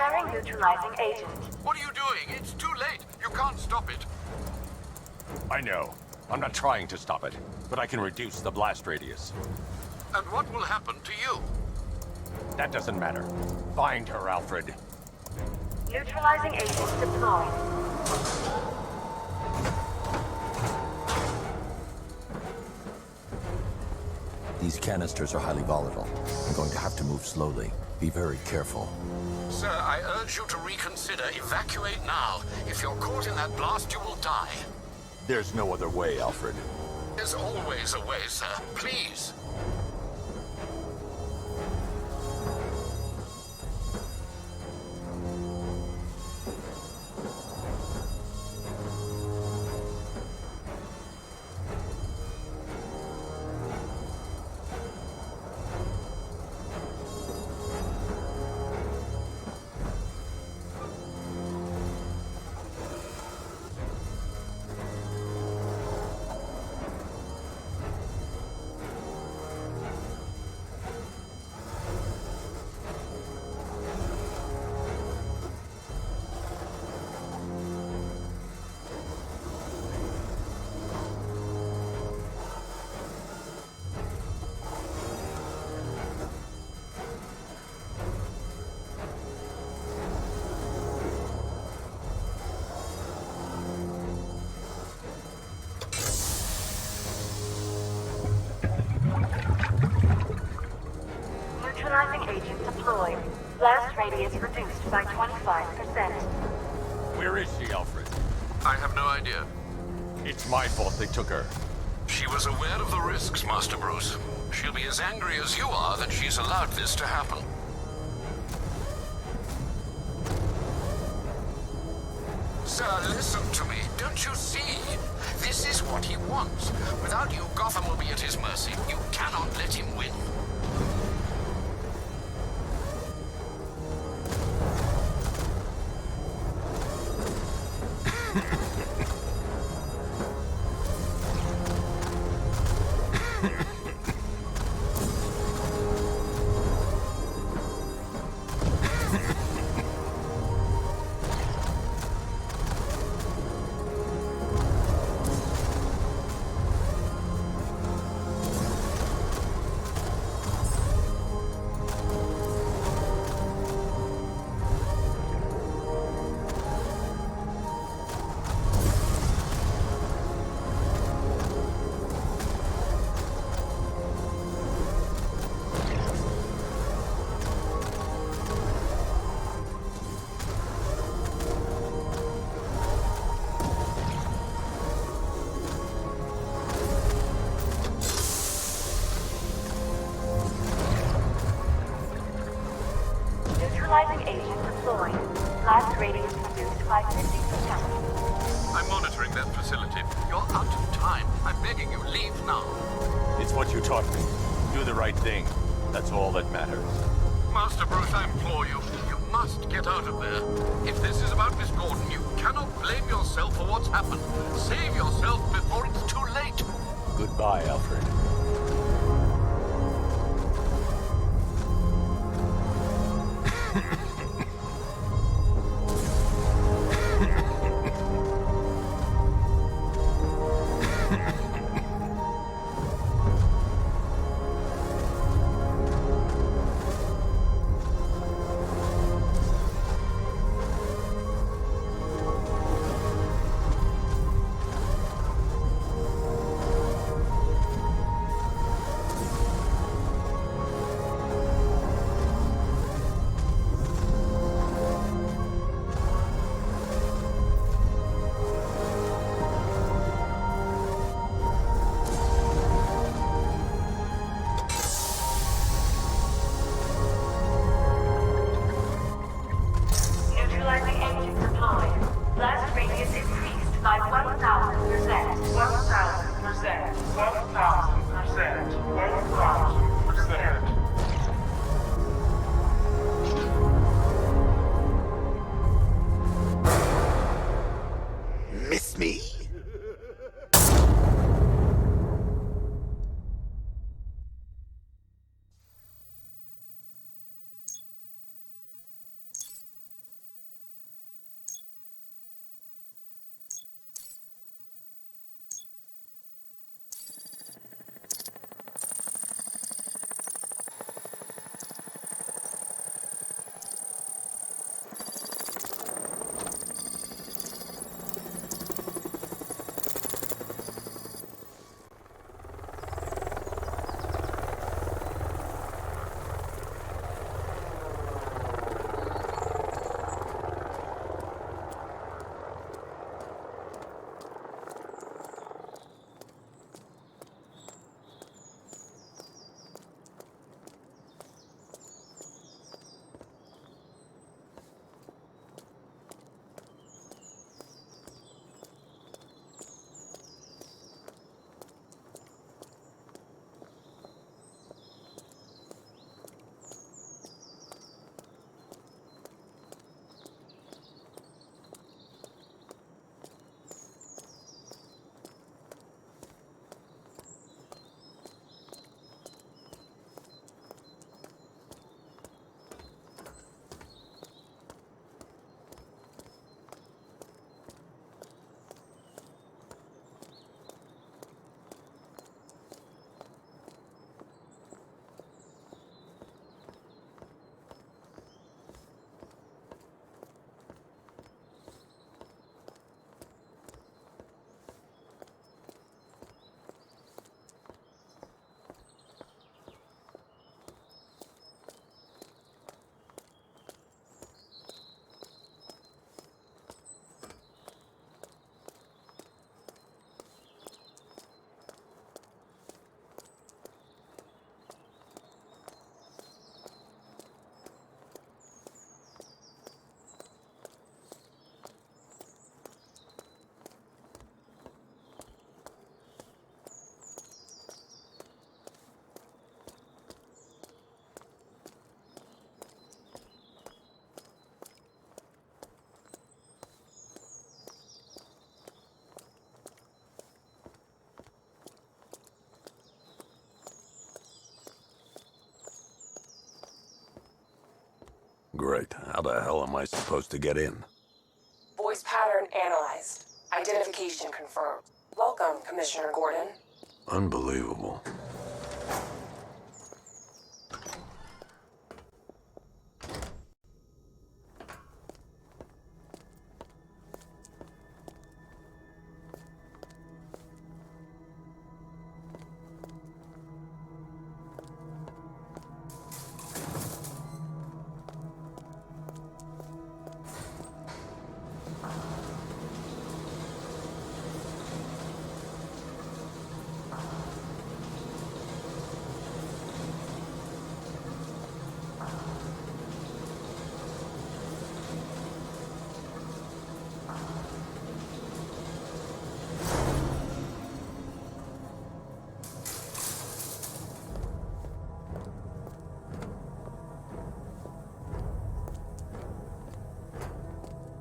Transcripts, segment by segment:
Firing neutralizing agent. What are you doing? It's too late. You can't stop it. I know. I'm not trying to stop it, but I can reduce the blast radius. And what will happen to you? That doesn't matter. Find her, Alfred. Neutralizing agent deployed. These canisters are highly volatile. I'm going to have to move slowly. Be very careful. Sir, I urge you to reconsider. Evacuate now. If you're caught in that blast, you will die. There's no other way, Alfred. There's always a way, sir. Please. Neutralizing agent deployed. Blast radius reduced by 25%. Where is she, Alfred? I have no idea. It's my fault they took her. She was aware of the risks, Master Bruce. She'll be as angry as you are that she's allowed this to happen. Sir, listen to me. Don't you see? This is what he wants. Without you, Gotham will be at his mercy. You cannot let him win. Neutralizing agent deployed. Blast radius reduced by 50%. I'm monitoring that facility. You're out of time. I'm begging you, leave now. It's what you taught me. Do the right thing. That's all that matters. Master Bruce, I implore you. You must get out of there. If this is about Miss Gordon, you cannot blame yourself for what's happened. Save yourself before it's too late. Goodbye, Alfred. Great. How the hell am I supposed to get in? Voice pattern analyzed. Identification confirmed. Welcome, Commissioner Gordon. Unbelievable.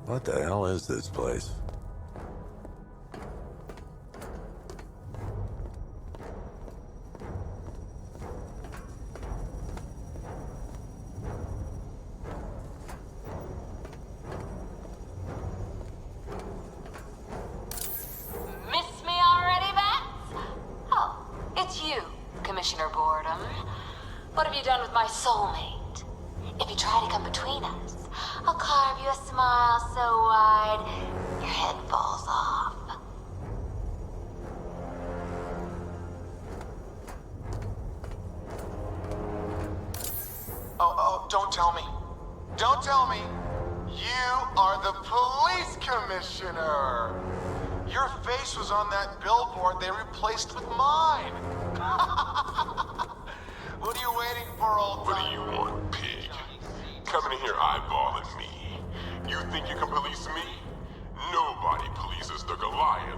What the hell is this place? Miss me already, Bats? Oh, it's you, Commissioner Boredom. What have you done with my soulmate? If you try to come between us, I'll carve you a smile so wide, your head falls off. Oh, don't tell me. Don't tell me. You are the police commissioner. Your face was on that billboard they replaced with mine. What are you waiting for, old What do you want, pig? Coming in here eyeballing me. You think you can police me? Nobody polices the Goliath.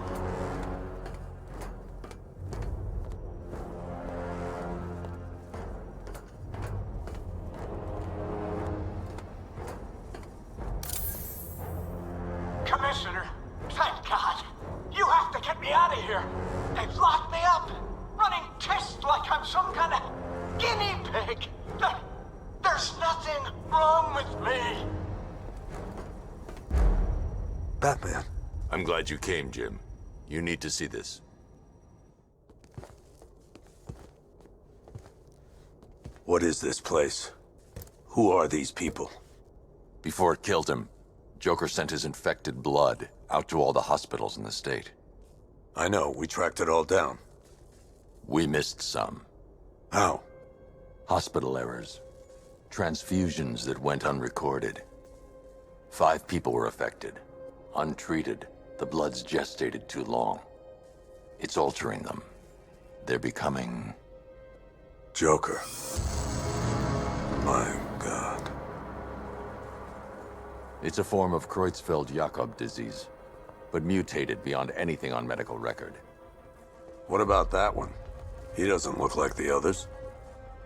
Commissioner, thank God. You have to get me out of here. They've locked me up, running tests like I'm some kind of guinea pig. There's nothing wrong with me. Batman. I'm glad you came, Jim. You need to see this. What is this place? Who are these people? Before it killed him, Joker sent his infected blood out to all the hospitals in the state. I know, we tracked it all down. We missed some. How? Hospital errors. Transfusions that went unrecorded. 5 people were affected. Untreated, the blood's gestated too long. It's altering them. They're becoming... Joker. My God. It's a form of Creutzfeldt-Jakob disease, but mutated beyond anything on medical record. What about that one? He doesn't look like the others.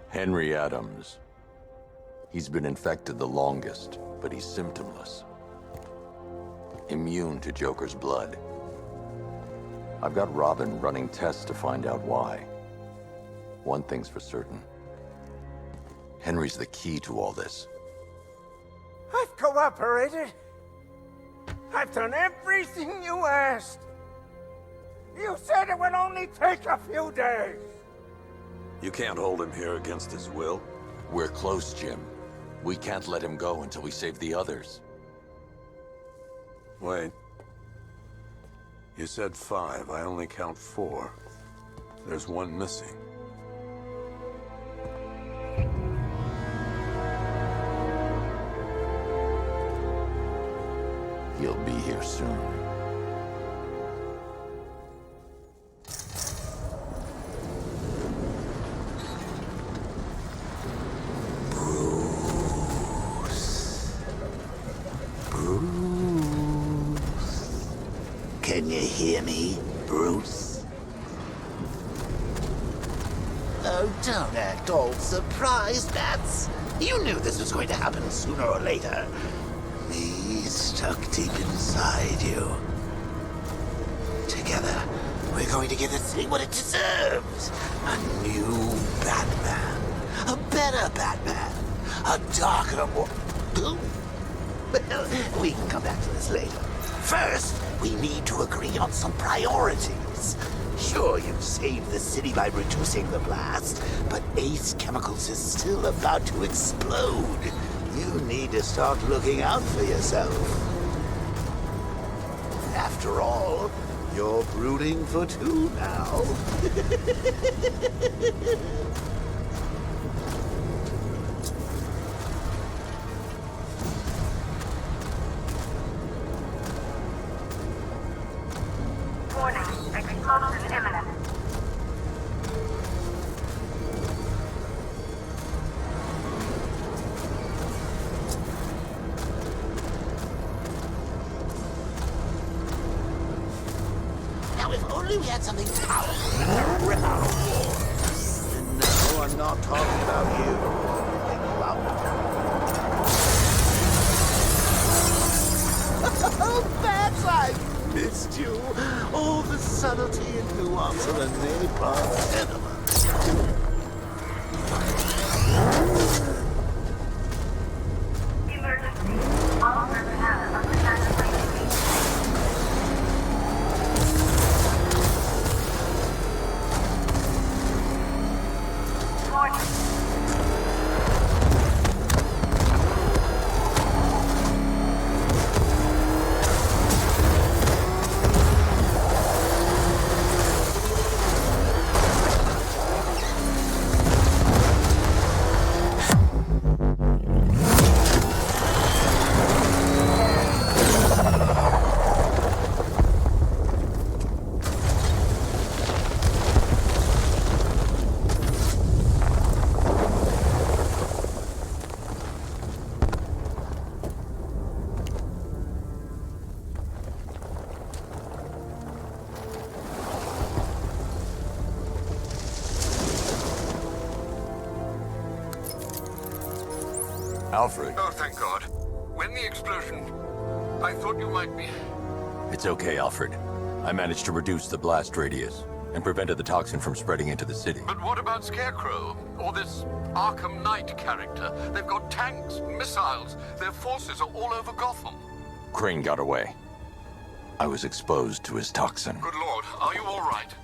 Henry Adams. He's been infected the longest, but he's symptomless. Immune to Joker's blood. I've got Robin running tests to find out why. One thing's for certain. Henry's the key to all this. I've cooperated. I've done everything you asked. You said it would only take a few days. You can't hold him here against his will. We're close, Jim. We can't let him go until we save the others. Wait. You said 5. I only count 4. There's one missing. He'll be here soon. Can you hear me, Bruce? Oh, don't act all surprised, Bats. You knew this was going to happen sooner or later. He's stuck deep inside you. Together, we're going to give this thing what it deserves. A new Batman. A better Batman. A darker, more... Well, we can come back to this later. First, we need to agree on some priorities. Sure, you've saved the city by reducing the blast, but Ace Chemicals is still about to explode. You need to start looking out for yourself. After all, you're brooding for two now. Warning, explosion imminent. Now, if only we had something powerful to rip out a war. And no, I'm not talking about you. Oh, Babs, I missed you. All the subtlety and nuance of a napalm enema. Emergency. All personnel under evacuation. Warning. Alfred. Oh, thank God. When the explosion... I thought you might be... It's okay, Alfred. I managed to reduce the blast radius and prevented the toxin from spreading into the city. But what about Scarecrow? Or this Arkham Knight character? They've got tanks, missiles. Their forces are all over Gotham. Crane got away. I was exposed to his toxin. Good Lord, are you all right?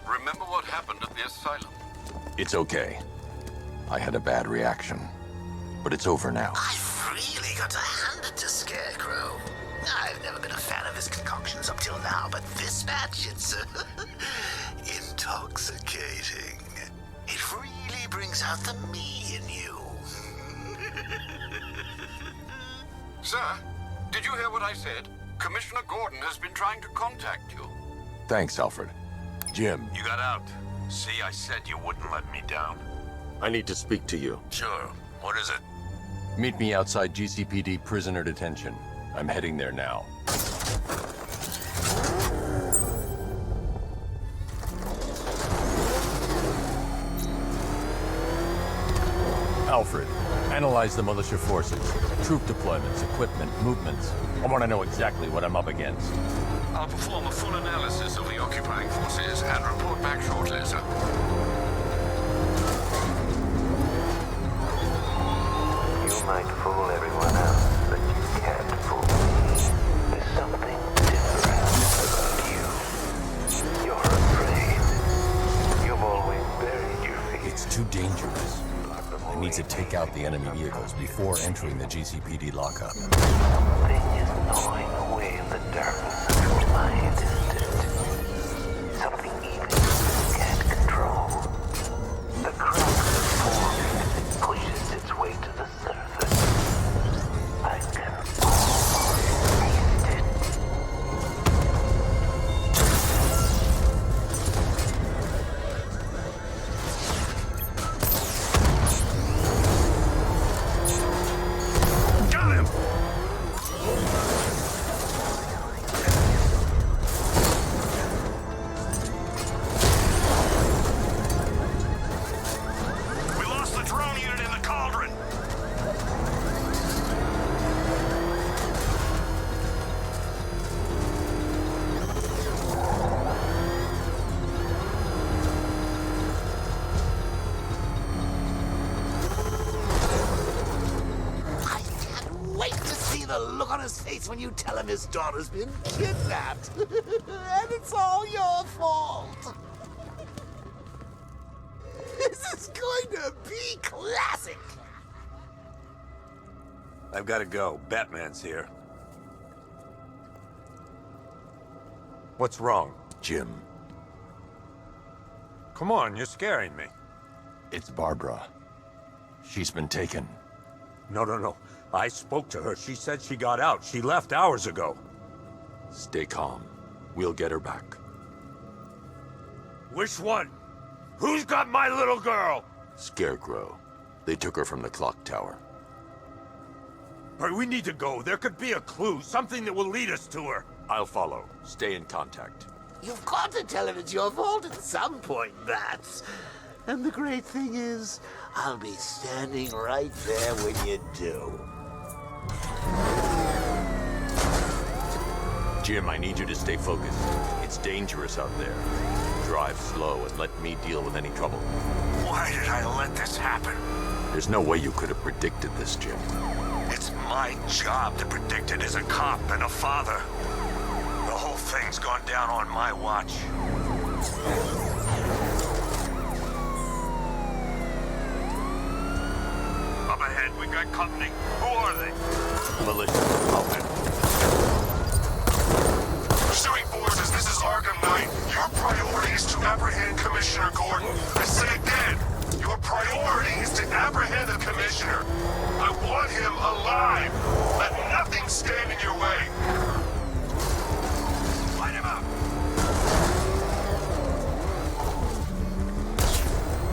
Remember what happened at the asylum? It's okay. I had a bad reaction. But it's over now. I've really got to hand it to Scarecrow. I've never been a fan of his concoctions up till now, but this match, it's intoxicating. It really brings out the me in you. Sir, did you hear what I said? Commissioner Gordon has been trying to contact you. Thanks, Alfred. Jim. You got out. See, I said you wouldn't let me down. I need to speak to you. Sure. What is it? Meet me outside GCPD prisoner detention. I'm heading there now. Alfred, analyze the militia forces, troop deployments, equipment, movements. I want to know exactly what I'm up against. I'll perform a full analysis of the occupying forces and report back shortly, sir. You might fool everyone else, but you can't fool me. There's something different about you. You're afraid. You've always buried your face. It's too dangerous. I need to take out the enemy vehicles before entering the GCPD lockup. Something is gnawing away in the darkness of your mind, isn't it? Something even you can't control. The cracks have formed as it pushes its way to the surface. I can almost taste it. Got him! look on his face when you tell him his daughter's been kidnapped. And it's all your fault. This is going to be classic. I've got to go. Batman's here. What's wrong? Jim, Come on, you're scaring me. It's Barbara. She's been taken. No. I spoke to her. She said she got out. She left hours ago. stay calm. We'll get her back. Which one? Who's got my little girl? Scarecrow. They took her from the clock tower. All right, we need to go. There could be a clue, something that will lead us to her. I'll follow. Stay in contact. You've got to tell him it's your fault at some point, Bats. And the great thing is, I'll be standing right there when you do. Jim, I need you to stay focused. It's dangerous out there. Drive slow and let me deal with any trouble. Why did I let this happen? There's no way you could have predicted this, Jim. It's my job to predict it as a cop and a father. The whole thing's gone down on my watch. Up ahead, we got company. Who are they? Militia. Pursuing forces, this is Arkham Knight. Your priority is to apprehend Commissioner Gordon. I say again, your priority is to apprehend the Commissioner. I want him alive. Let nothing stand in your way. Light him up!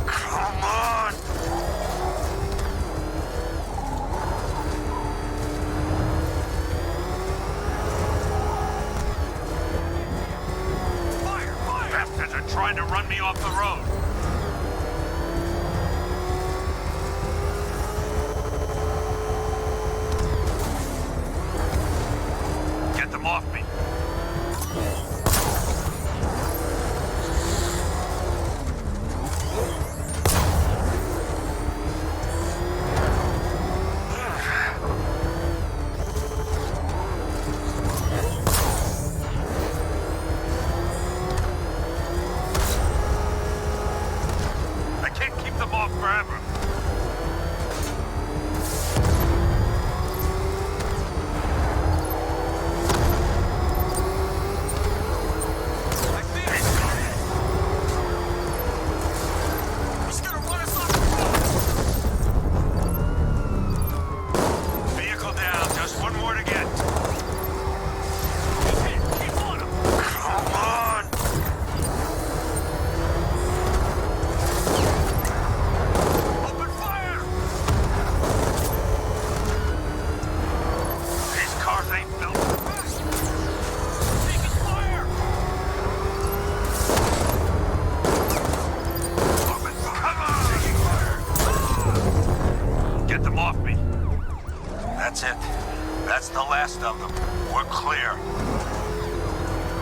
Come on! Fire! Bastards are trying to run me off the road. Get them off me. I can't keep them off forever. I see it! He's gonna run us off the road! Vehicle down, just one more to get. Keep it, keep on him! Come on! Open fire! These cars ain't built for fast. Taking fire! Open fire! Come on! Taking fire! Get them off me. That's it. That's the last of them. We're clear.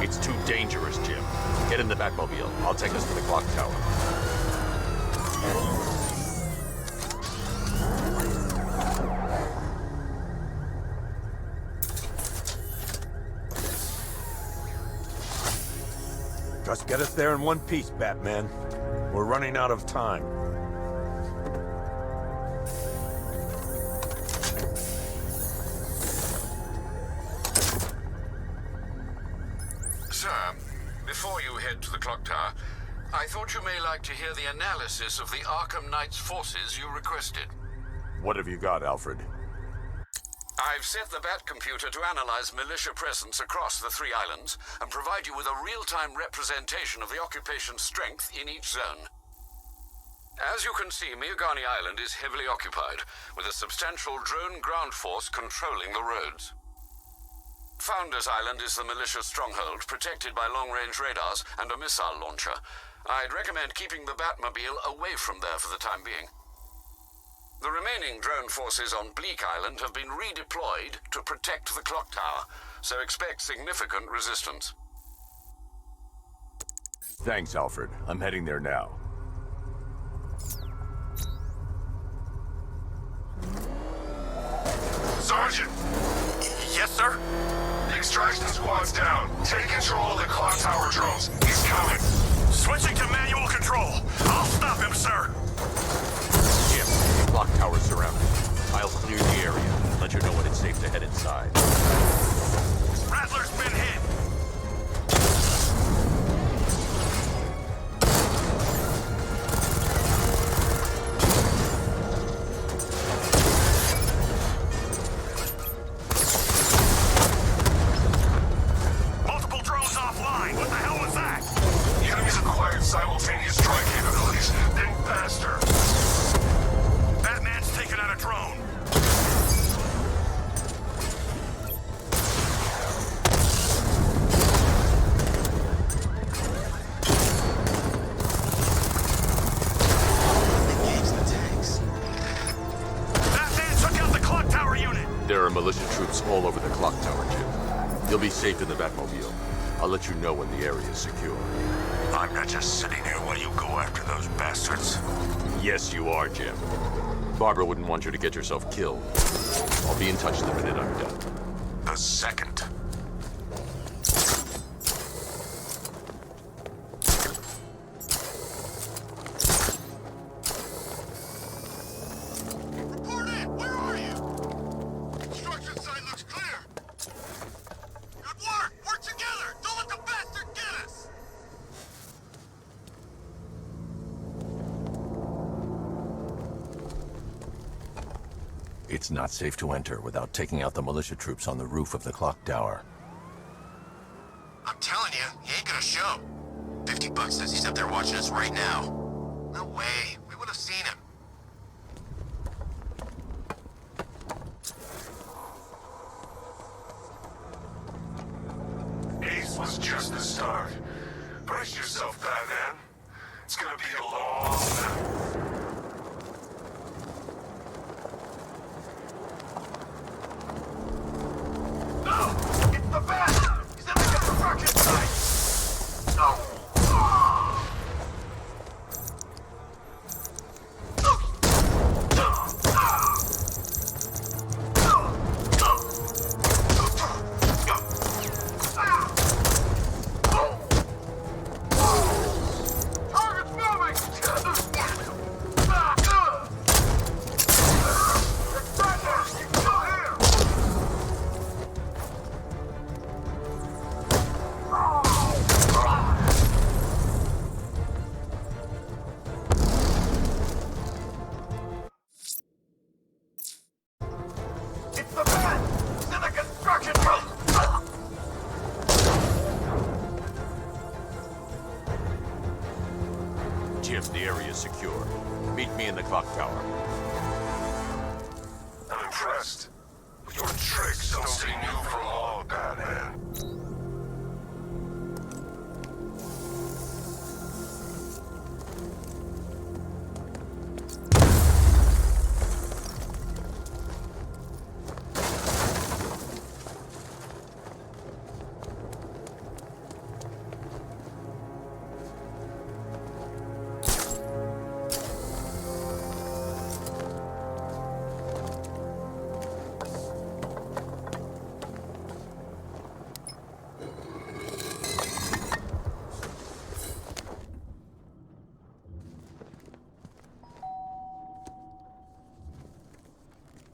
It's too dangerous, Jim. Get in the Batmobile. I'll take us to the clock tower. Just get us there in one piece, Batman. We're running out of time. Sir, before you head to the clock tower, I thought you may like to hear the analysis of the Arkham Knight's forces you requested. What have you got, Alfred? I've set the Bat computer to analyze militia presence across the 3 islands and provide you with a real-time representation of the occupation's strength in each zone. As you can see, Miagani Island is heavily occupied, with a substantial drone ground force controlling the roads. Founders Island is the militia stronghold, protected by long-range radars and a missile launcher. I'd recommend keeping the Batmobile away from there for the time being. The remaining drone forces on Bleak Island have been redeployed to protect the clock tower, so expect significant resistance. Thanks, Alfred. I'm heading there now. Sergeant! Yes, sir? The extraction squad's down. Take control of the clock tower drones. He's coming. Switching to manual control. I'll stop him, sir. Jim, the clock tower's surrounded. I'll clear the area. Let you know when it's safe to head inside. Rattler's been hit. Multiple drones offline. What the hell was that? The enemy's acquired simultaneous strike capabilities. Think faster. Batman's taken out a drone. Batman took out the clock tower unit. There are militia troops all over the clock tower, Jim. You'll be safe in the Batmobile. I'll let you know when the area is secure. I'm not just sitting here while you go after those bastards. Yes, you are, Jim. Barbara wouldn't want you to get yourself killed. I'll be in touch the minute I'm done. The second. Report in! Where are you? Construction site looks clear. Good work! Work together! Don't let the bastard get us! It's not safe to enter without taking out the militia troops on the roof of the clock tower. I'm telling you, he ain't gonna show. $50 says he's up there watching us right now. No way. We would have seen him. Ace was just the start. Brace yourself, Batman. It's gonna be a long night. No! It's the bat! He's in the construction site! No! Target's moving! It's Batman! He's still here! It's the bat! He's in the construction site! Jim, the area is secure. Meet me in the clock tower. I'm impressed. Your tricks don't stay new for long, Batman.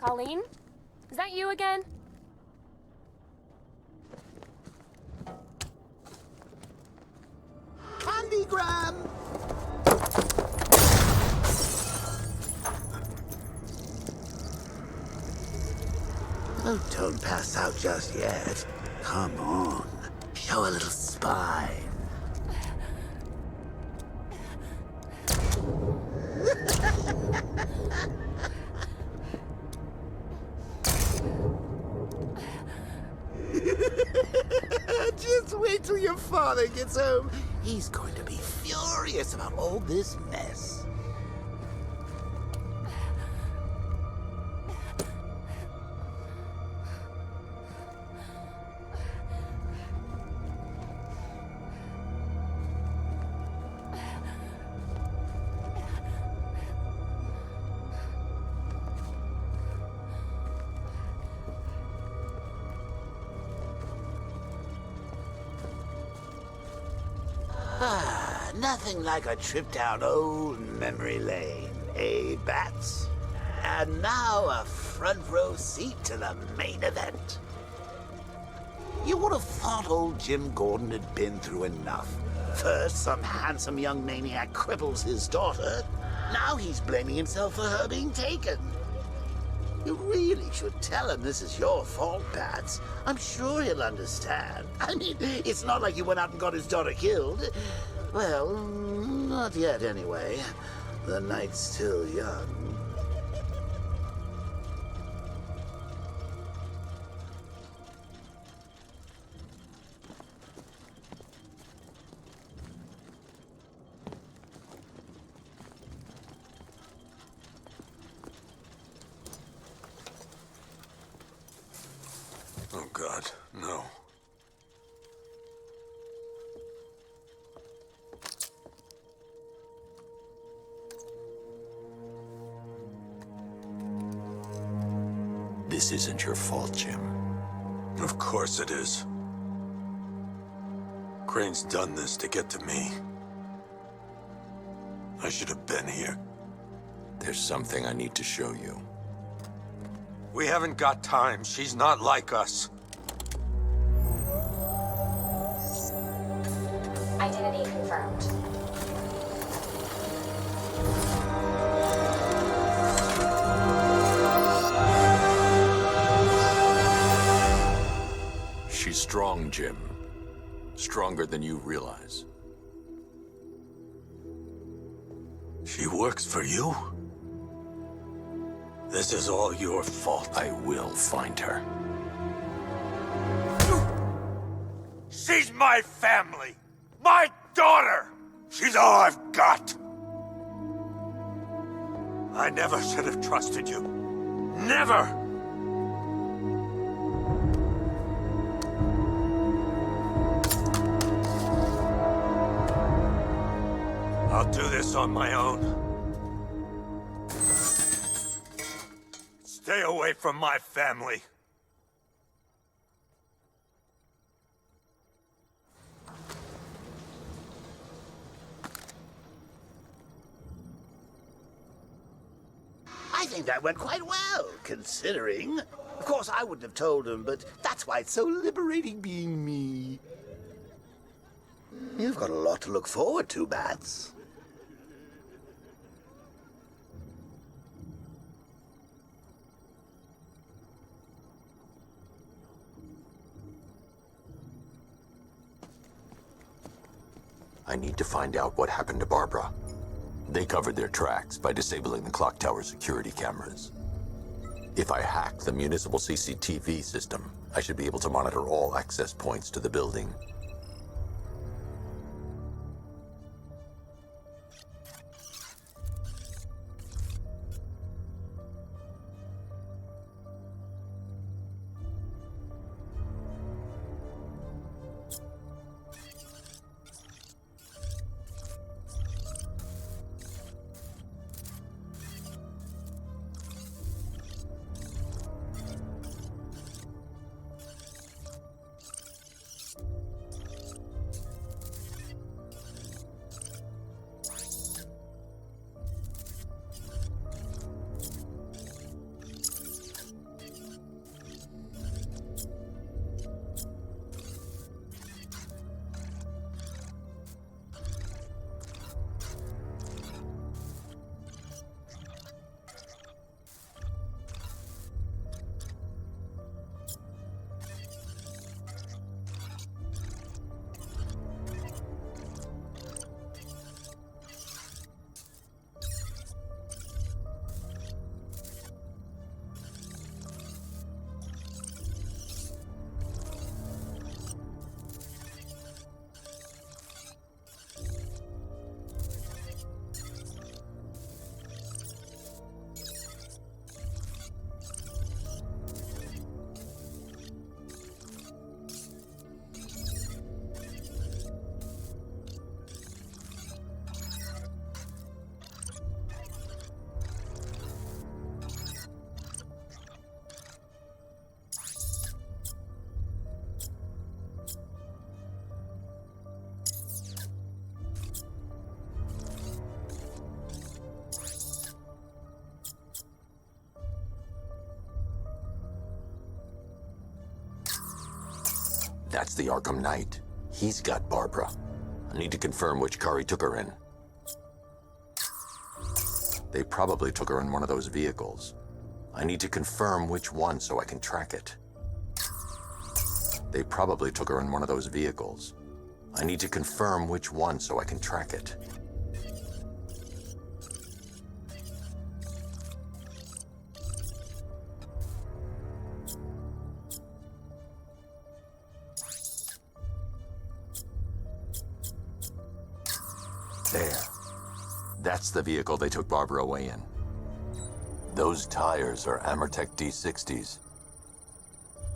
Colleen? Is that you again? Candygram! Oh, don't pass out just yet. Come on. Show a little spine. Just wait till your father gets home. He's going to be furious about all this mess. Nothing like a trip down old memory lane, eh, Bats? And now a front row seat to the main event. You would have thought old Jim Gordon had been through enough. First, some handsome young maniac cripples his daughter. Now he's blaming himself for her being taken. You really should tell him this is your fault, Bats. I'm sure he'll understand. I mean, it's not like you went out and got his daughter killed. Well, not yet anyway. The night's still young. Oh, God, no. This isn't your fault, Jim. Of course it is. Crane's done this to get to me. I should have been here. There's something I need to show you. We haven't got time. She's not like us. Identity confirmed. She's strong, Jim. Stronger than you realize. She works for you? This is all your fault. I will find her. She's my family! My daughter! She's all I've got! I never should have trusted you. Never! I'll do this on my own. Stay away from my family. I think that went quite well, considering. Of course, I wouldn't have told him, but that's why it's so liberating being me. You've got a lot to look forward to, Bats. I need to find out what happened to Barbara. They covered their tracks by disabling the clock tower security cameras. If I hack the municipal CCTV system, I should be able to monitor all access points to the building. That's the Arkham Knight. He's got Barbara. I need to confirm which car he took her in. They probably took her in one of those vehicles. I need to confirm which one so I can track it. They probably took her in one of those vehicles. I need to confirm which one so I can track it. There. That's the vehicle they took Barbara away in. Those tires are Amertech D60s.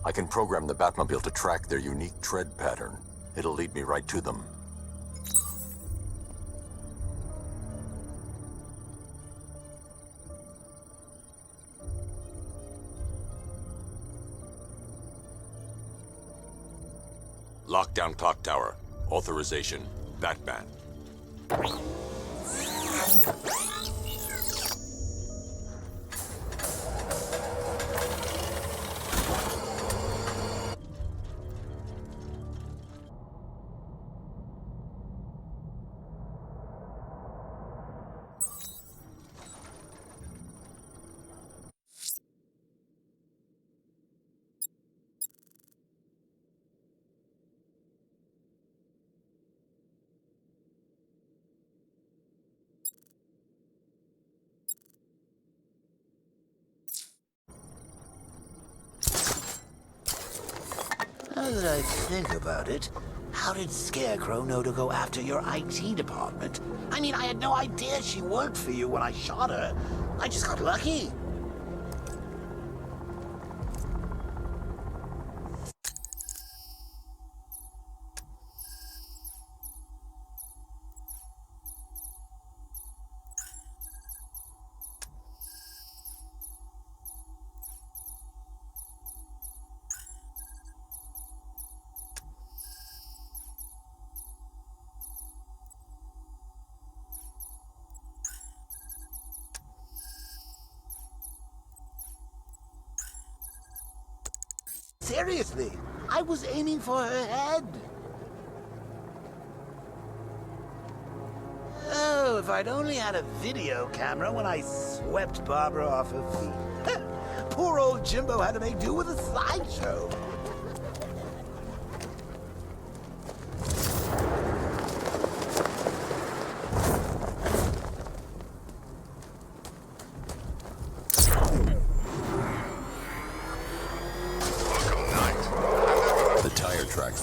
I can program the Batmobile to track their unique tread pattern. It'll lead me right to them. Lockdown clock tower. Authorization, Batman. Now that I think about it, how did Scarecrow know to go after your IT department? I mean, I had no idea she worked for you when I shot her. I just got lucky. Seriously, I was aiming for her head. Oh, if I'd only had a video camera when I swept Barbara off her feet. Poor old Jimbo had to make do with a slideshow.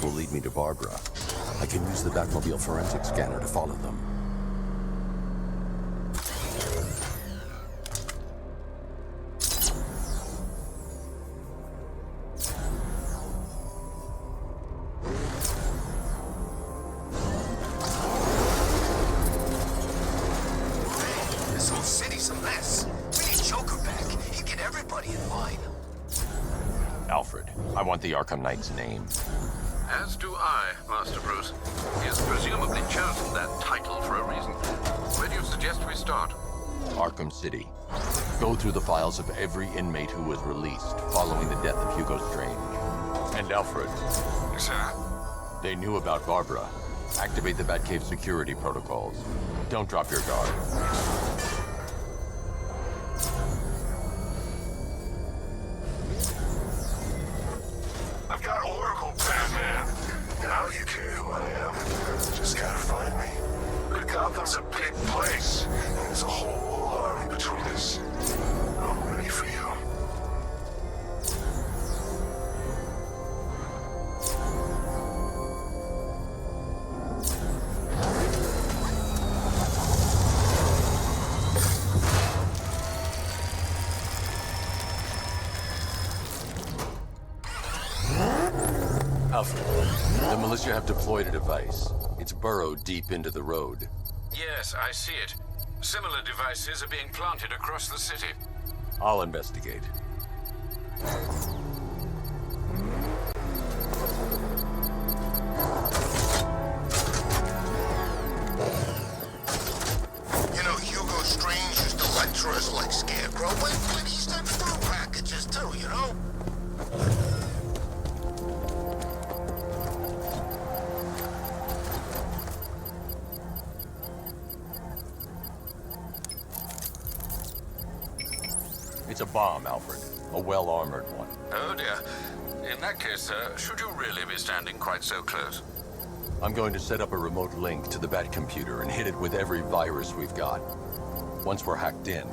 Will lead me to Barbara. I can use the Batmobile forensic scanner to follow them. This whole city's a mess. We need Joker back. He'd get everybody in line. Alfred, I want the Arkham Knight's name. As do I, Master Bruce. He has presumably chosen that title for a reason. Where do you suggest we start? Arkham City. Go through the files of every inmate who was released following the death of Hugo Strange. And Alfred. Sir? They knew about Barbara. Activate the Batcave security protocols. Don't drop your guard. I've got Oracle, Batman. Now you care who I am. Just gotta find me. But Gotham's a big place, and there's a whole army between us. I'm ready for you. Alfred, the militia have deployed a device. It's burrowed deep into the road. Yes, I see it. Similar devices are being planted across the city. I'll investigate. You know, Hugo Strange used to lecture us like Scarecrow, but he sent through packages too, you know? It's a bomb, Alfred. A well-armored one. Oh dear. In that case, sir, should you really be standing quite so close? I'm going to set up a remote link to the Bat computer and hit it with every virus we've got. Once we're hacked in,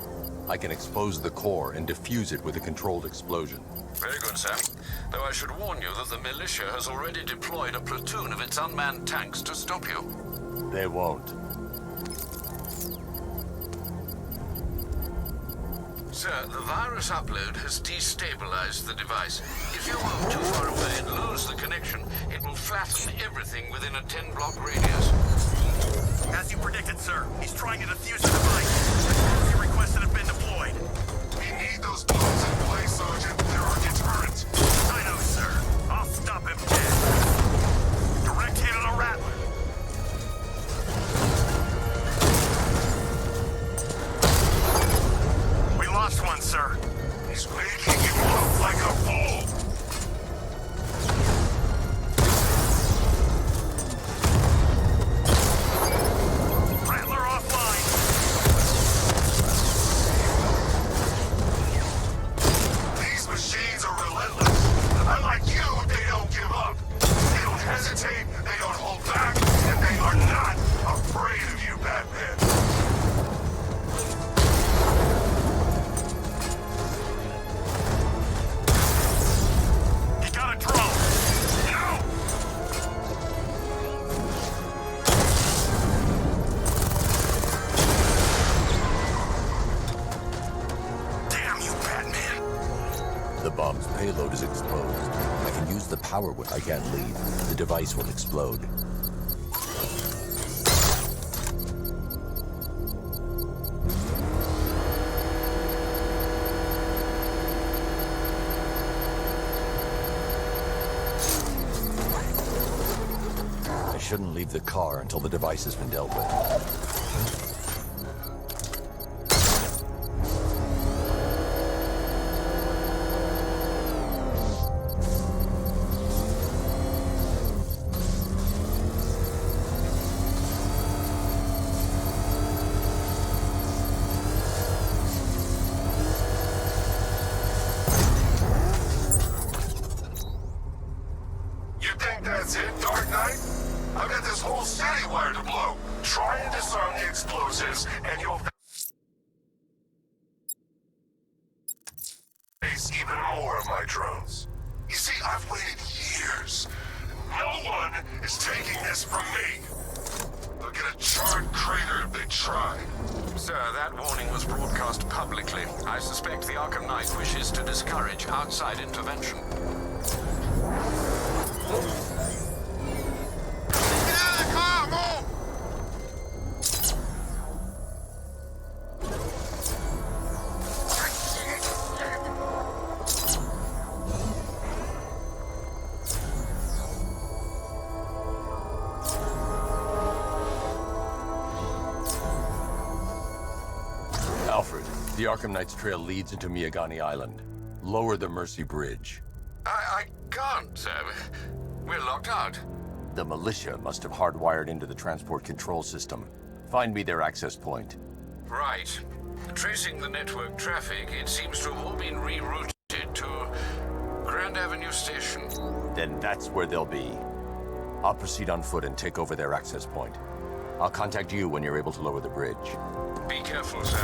I can expose the core and defuse it with a controlled explosion. Very good, sir. Though I should warn you that the militia has already deployed a platoon of its unmanned tanks to stop you. They won't. Sir, the virus upload has destabilized the device. If you move too far away and lose the connection, it will flatten everything within a 10-block radius. As you predicted, sir. He's trying to defuse the device. Your requests have been deployed. We need those bombs in place, Sergeant. They're our deterrent. I know, sir. I'll stop him dead. Direct hit on a Rattler. We lost one, sir. He's making you look like a fool. Rattler offline. These machines are relentless. Unlike you, they don't give up. They don't hesitate, they don't hold back, and they are not afraid of you, Batman. He got a drone. No! Damn you, Batman. The bomb's payload is exposed. I can use the power I can't leave. The device will explode. I shouldn't leave the car until the device has been dealt with. You think that's it, Dark Knight? I've got this whole city wired to blow. Try and disarm the explosives, and you'll face even more of my drones. You see, I've waited years. No one is taking this from me. They'll get a charred crater if they try. Sir, that warning was broadcast publicly. I suspect the Arkham Knight wishes to discourage outside intervention. Get out of the car, move! Alfred, the Arkham Knight's trail leads into Miagani Island. Lower the Mercy Bridge. I can't, sir. We're locked out. The militia must have hardwired into the transport control system. Find me their access point. Right. Tracing the network traffic, it seems to have all been rerouted to Grand Avenue Station. Then that's where they'll be. I'll proceed on foot and take over their access point. I'll contact you when you're able to lower the bridge. Be careful, sir.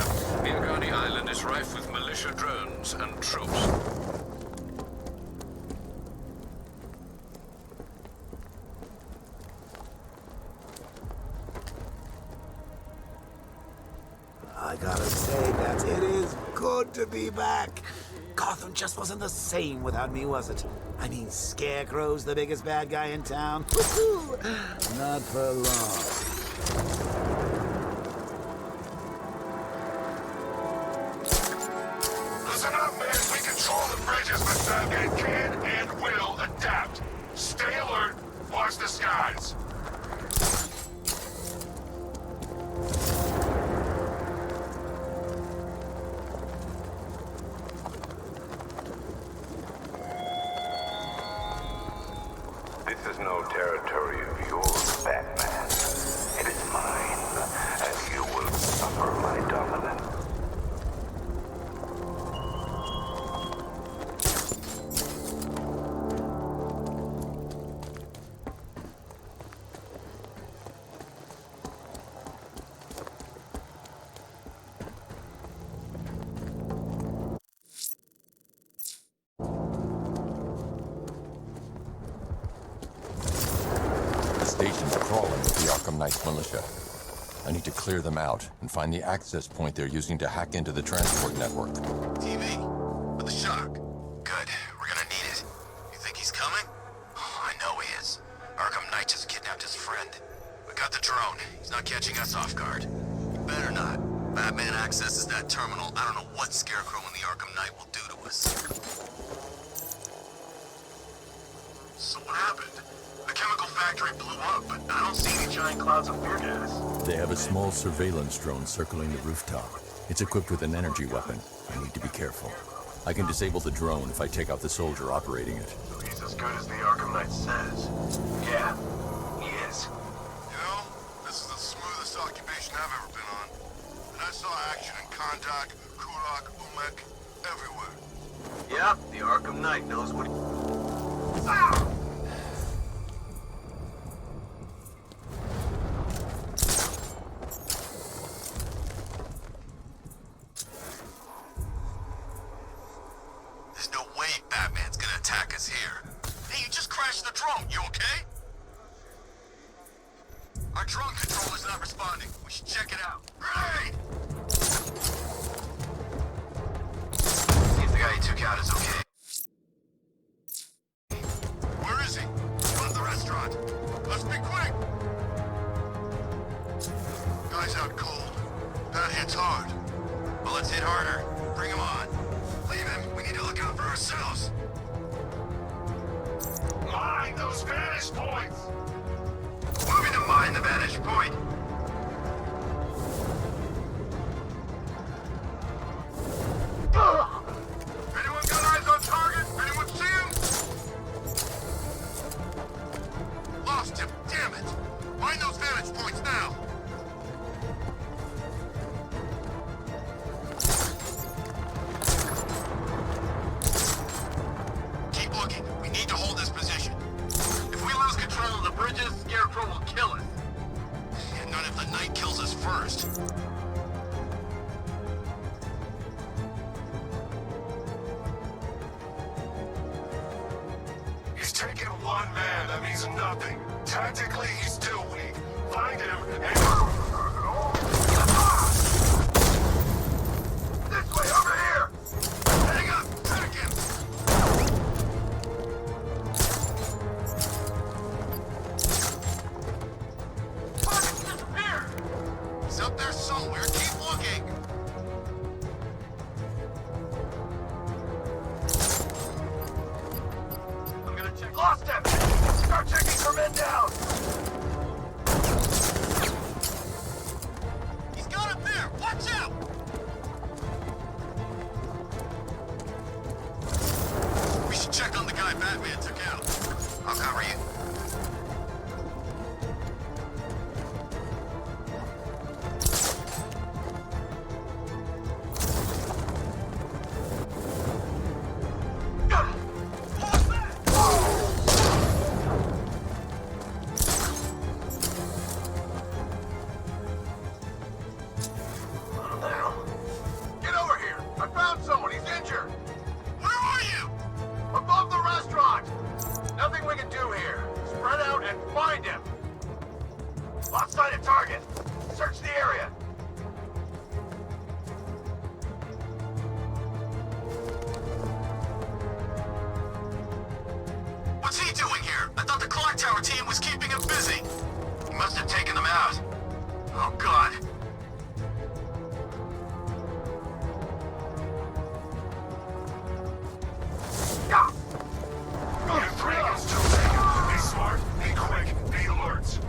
Miagani Island is rife with militia drones and troops. I gotta say that it is good to be back. Gotham just wasn't the same without me, was it? I mean, Scarecrow's the biggest bad guy in town. Woohoo! Not for long. Listen up, man. We control the bridges, but Batman can and will adapt. Stay alert. Watch the skies. This is no territory of yours, Batman. It is mine, and you will suffer my dominance. Arkham Knight's militia. I need to clear them out and find the access point they're using to hack into the transport network. TV? With the shock. Good. We're gonna need it. You think he's coming? Oh, I know he is. Arkham Knight just kidnapped his friend. We got the drone. He's not catching us off guard. He better not. Batman accesses that terminal. I don't know what Scarecrow and the Arkham Knight will do to us. So what happened? The chemical factory blew up, but I don't see any giant clouds of fear gas. They have a small surveillance drone circling the rooftop. It's equipped with an energy weapon. I need to be careful. I can disable the drone if I take out the soldier operating it. So he's as good as the Arkham Knight says. Yeah, he is. You know, this is the smoothest occupation I've ever been on. And I saw action in Kondak, Kurak, Umek, everywhere. Yeah, the Arkham Knight knows what he... Ah! There's no way Batman's gonna attack us here. Hey, you just crashed the drone. You okay? Our drone controller's not responding. We should check it out. Grenade! See if the guy you took out is okay. Where is he? Out of the restaurant. Let's be quick! Guy's out cold. That hits hard. Well, let's hit harder. Bring him on. Leave him. We need to look out for ourselves. Mine those vantage points! Moving to mine the vantage point. Anyone got eyes on target? Anyone see him? Lost him. Damn it. Mind those vantage points now. Keep looking. We need to hold this position. If we lose control of the bridges, Scarecrow will kill us. And not if the Knight kills us first. He's taken one man. That means nothing. Tactically, he's still weak. Find him and... This way, over here! Hang up! Track him! Target disappeared! He's up there somewhere. Keep looking! I'm gonna check... Lost him! Start checking for men down! He's got him there! Watch out! We should check on the guy Batman took out. I'll cover you. Get over here! I found someone! He's injured! Where are you? Above the restaurant! Nothing we can do here. Spread out and find him! Lost sight of target. Search the area. What's he doing here? I thought the clock tower team was keeping him busy. He must have taken them out. Oh, God. Be smart, be quick, be alert.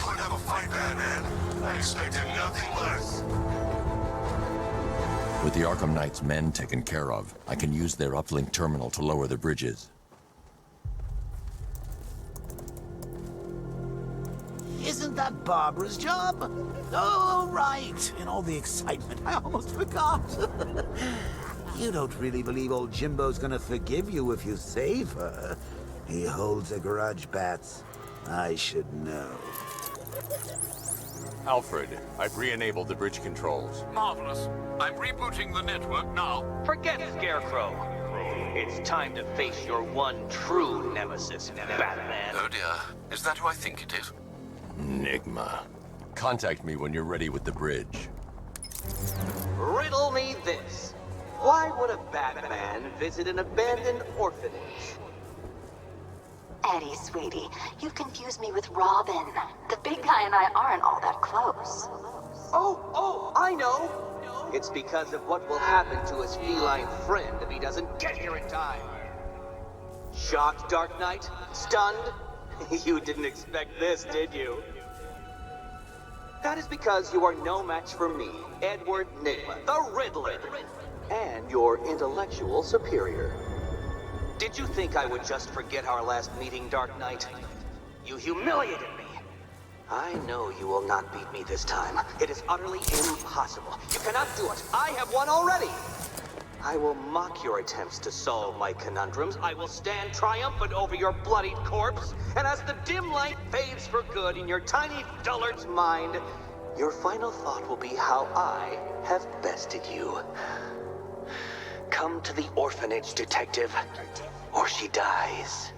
couldn't have a fight, Batman. I expected nothing less. With the Arkham Knight's men taken care of, I can use their uplink terminal to lower the bridges. Isn't that Barbara's job? Oh, right. In all the excitement, I almost forgot. You don't really believe old Jimbo's gonna forgive you if you save her. He holds a grudge, Bats. I should know. Alfred, I've re-enabled the bridge controls. Marvelous. I'm rebooting the network now. Forget Scarecrow. It's time to face your one true nemesis, Batman. Oh dear. Is that who I think it is? Enigma. Contact me when you're ready with the bridge. Riddle me this. Why would a Batman visit an abandoned orphanage? Eddie, sweetie, you've confused me with Robin. The big guy and I aren't all that close. Oh, I know. It's because of what will happen to his feline friend if he doesn't get here in time. Shocked, Dark Knight? Stunned? You didn't expect this, did you? That is because you are no match for me, Edward Nygma, the Riddler, and your intellectual superior. Did you think I would just forget our last meeting, Dark Knight? You humiliated me. I know you will not beat me this time. It is utterly impossible. You cannot do it. I have won already. I will mock your attempts to solve my conundrums. I will stand triumphant over your bloodied corpse. And as the dim light fades for good in your tiny dullard's mind, your final thought will be how I have bested you. Come to the orphanage, detective, or she dies.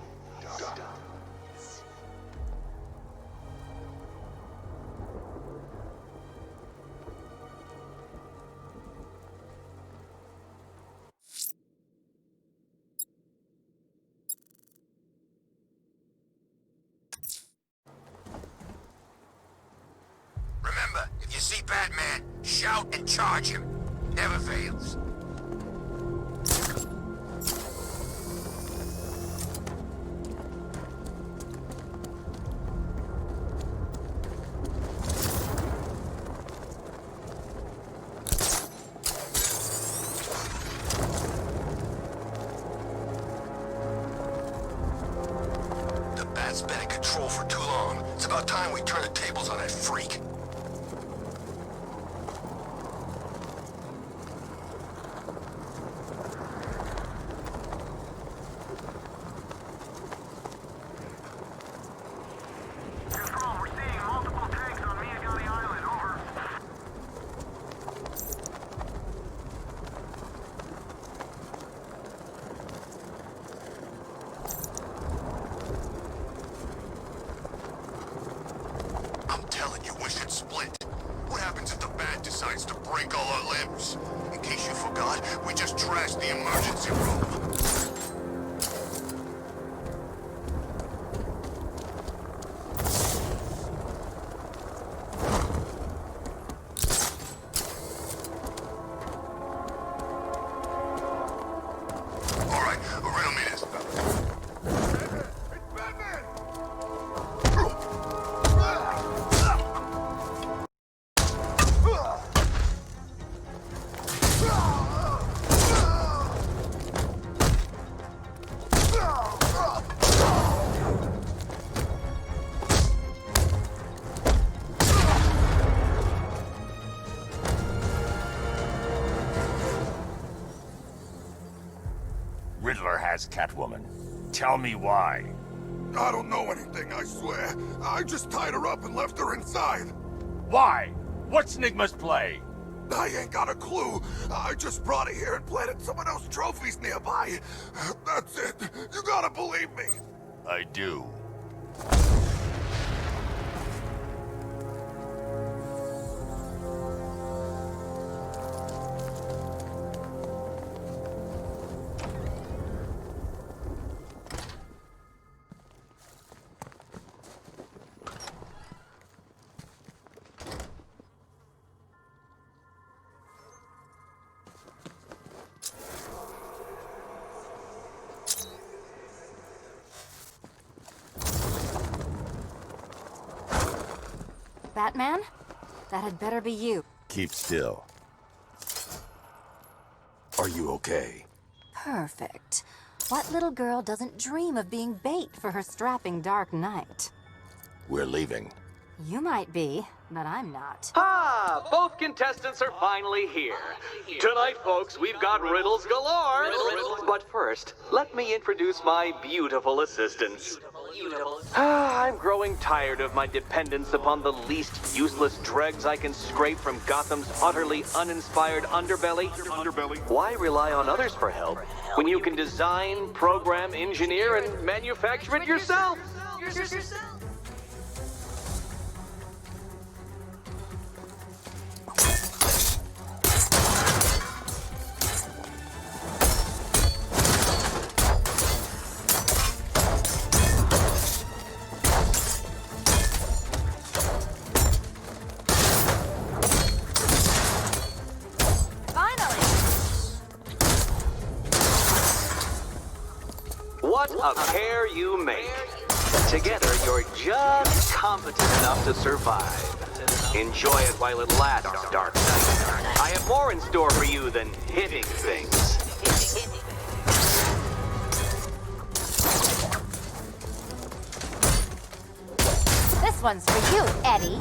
Remember, if you see Batman, shout and charge him. Never fails. The Bat's been in control for too long. It's about time we turn the tables on that freak. I'm telling you, we should split. What happens if the Bat decides to break all our limbs? In case you forgot, we just trashed the emergency room. All right, riddle me this. Riddler has Catwoman. Tell me why. I don't know anything, I swear. I just tied her up and left her inside. Why? What's Nygma's play? I ain't got a clue. I just brought her here and planted someone else's trophies nearby. That's it. You gotta believe me. I do. Batman? That had better be you. Keep still. Are you okay? Perfect. What little girl doesn't dream of being bait for her strapping Dark Knight? We're leaving. You might be, but I'm not. Ah, both contestants are finally here. Tonight, folks, we've got riddles galore. But first, let me introduce my beautiful assistants. I'm growing tired of my dependence upon the least useless dregs I can scrape from Gotham's utterly uninspired underbelly. Why rely on others for help when you can design, program, engineer, and manufacture it yourself? What a pair you make. Together, you're just competent enough to survive. Enjoy it while it lasts, Dark Knight. I have more in store for you than hitting things. This one's for you, Eddie.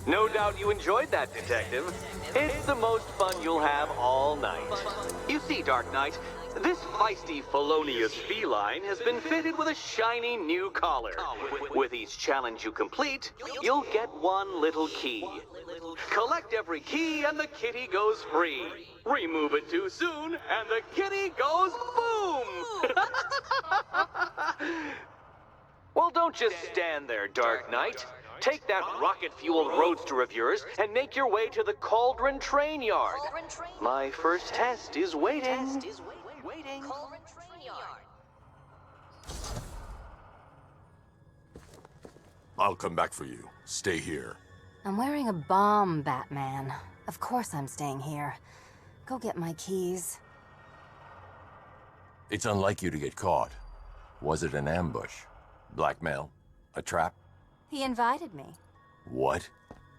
No doubt you enjoyed that, Detective. It's the most fun you'll have all night. You see, Dark Knight, this feisty, felonious feline has been fitted with a shiny new collar. With each challenge you complete, you'll get one little key. Collect every key and the kitty goes free. Remove it too soon and the kitty goes boom! Well, don't just stand there, Dark Knight. Take that rocket-fueled roadster of yours and make your way to the Cauldron Train Yard. My first test is waiting. I'll come back for you. Stay here. I'm wearing a bomb, Batman. Of course I'm staying here. Go get my keys. It's unlike you to get caught. Was it an ambush? Blackmail? A trap? He invited me. What?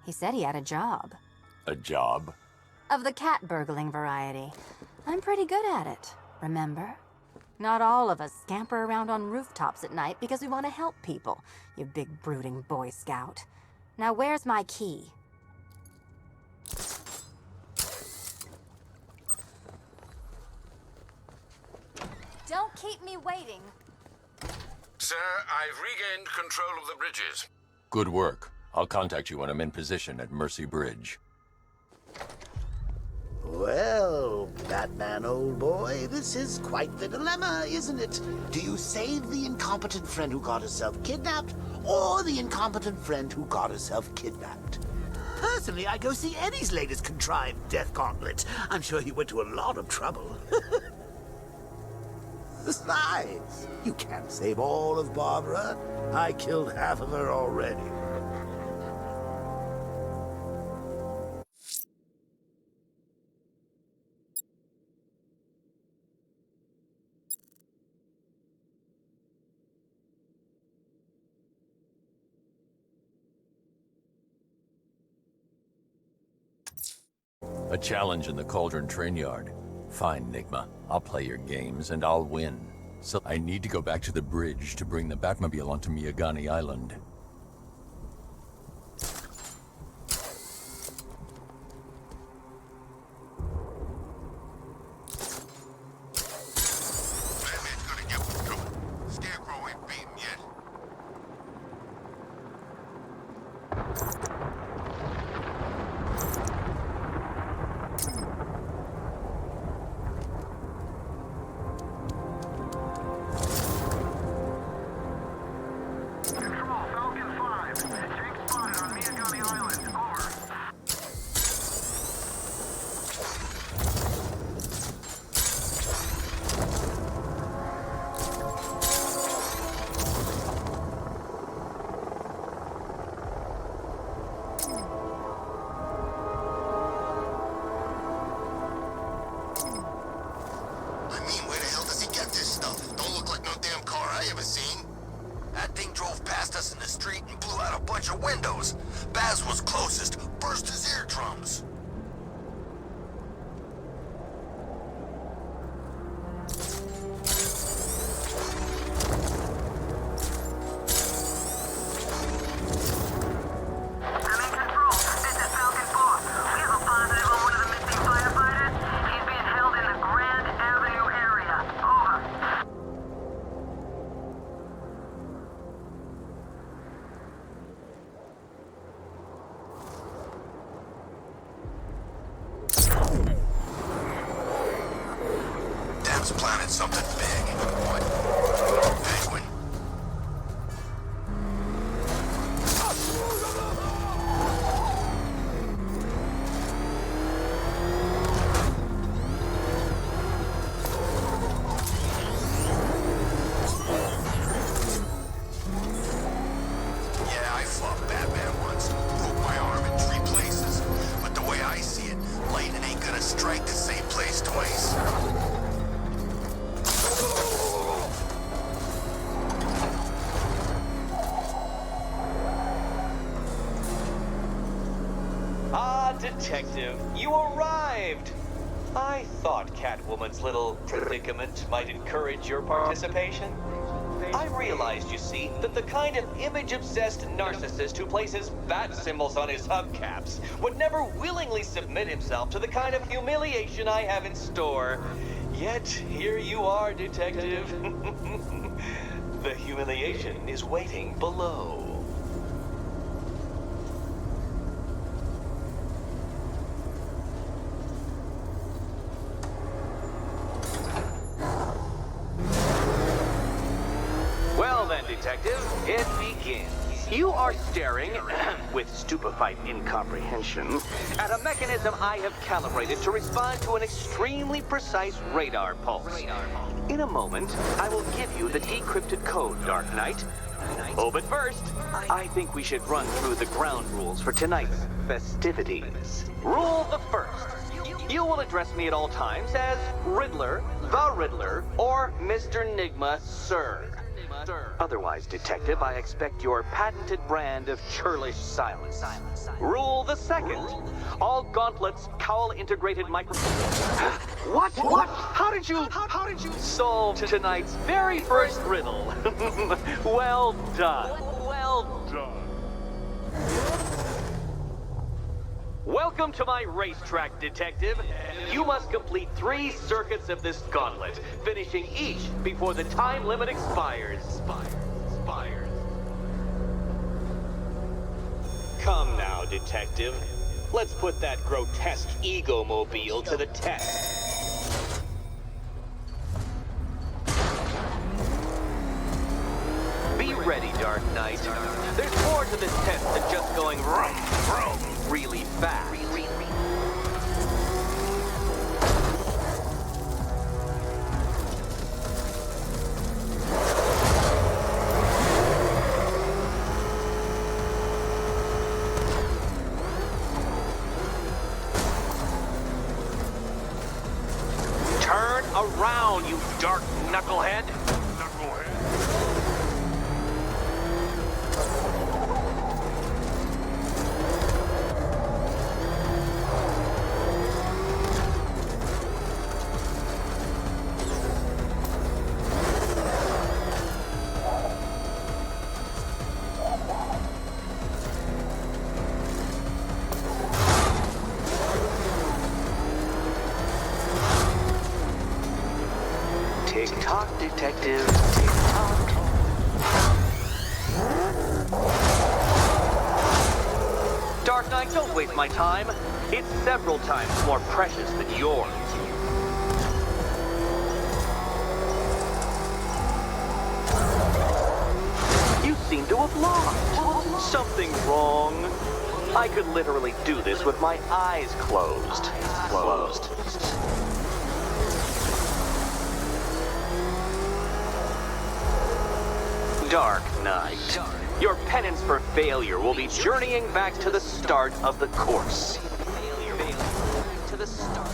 He said he had a job. A job? Of the cat burgling variety. I'm pretty good at it, remember? Not all of us scamper around on rooftops at night because we want to help people, you big brooding Boy Scout. Now where's my key? Don't keep me waiting. Sir, I've regained control of the bridges. Good work. I'll contact you when I'm in position at Mercy Bridge. Well, Batman, old boy, this is quite the dilemma, isn't it? Do you save the incompetent friend who got herself kidnapped, or the incompetent friend who got herself kidnapped? Personally, I go see Eddie's latest contrived death gauntlet. I'm sure he went to a lot of trouble. Besides, you can't save all of Barbara. I killed half of her already. A challenge in the Cauldron Train Yard. Fine, Nigma. I'll play your games, and I'll win. So I need to go back to the bridge to bring the Batmobile onto Miyagani Island. Control, Arkham's planning something big. What? Penguin? Yeah, I fought Batman once. Broke my arm in 3 places. But the way I see it, lightning ain't gonna strike the same place twice. Ah, Detective, you arrived! I thought Catwoman's little predicament might encourage your participation. I realized, you see, that the kind of image-obsessed narcissist who places bat symbols on his hubcaps would never willingly submit himself to the kind of humiliation I have in store. Yet, here you are, Detective. The humiliation is waiting below. Well then, Detective, it begins. You are staring, with stupefied incomprehension, at a mechanism I have calibrated to respond to an extremely precise radar pulse. In a moment, I will give you the decrypted code, Dark Knight. Oh, but first, I think we should run through the ground rules for tonight's festivities. Rule the first. You will address me at all times as Riddler, the Riddler, or Mr. Nigma, sir. Otherwise, Detective, I expect your patented brand of churlish silence. Rule the second. All gauntlets, cowl-integrated microphones. What? How did you solve tonight's very first riddle? Well done. Well done. Welcome to my racetrack, Detective. You must complete 3 circuits of this gauntlet, finishing each before the time limit expires. Come now, Detective. Let's put that grotesque ego-mobile to the test. Be ready, Dark Knight. There's more to this test than just going vroom, vroom, really fast. Turn around, you dark knucklehead. Tick-tock, Detective. Tick-tock. Dark Knight, don't waste my time. It's several times more precious than yours. You seem to have lost. Something wrong. I could literally do this with my eyes closed. Dark Knight. Your penance for failure will be journeying back to the start of the course. To the start.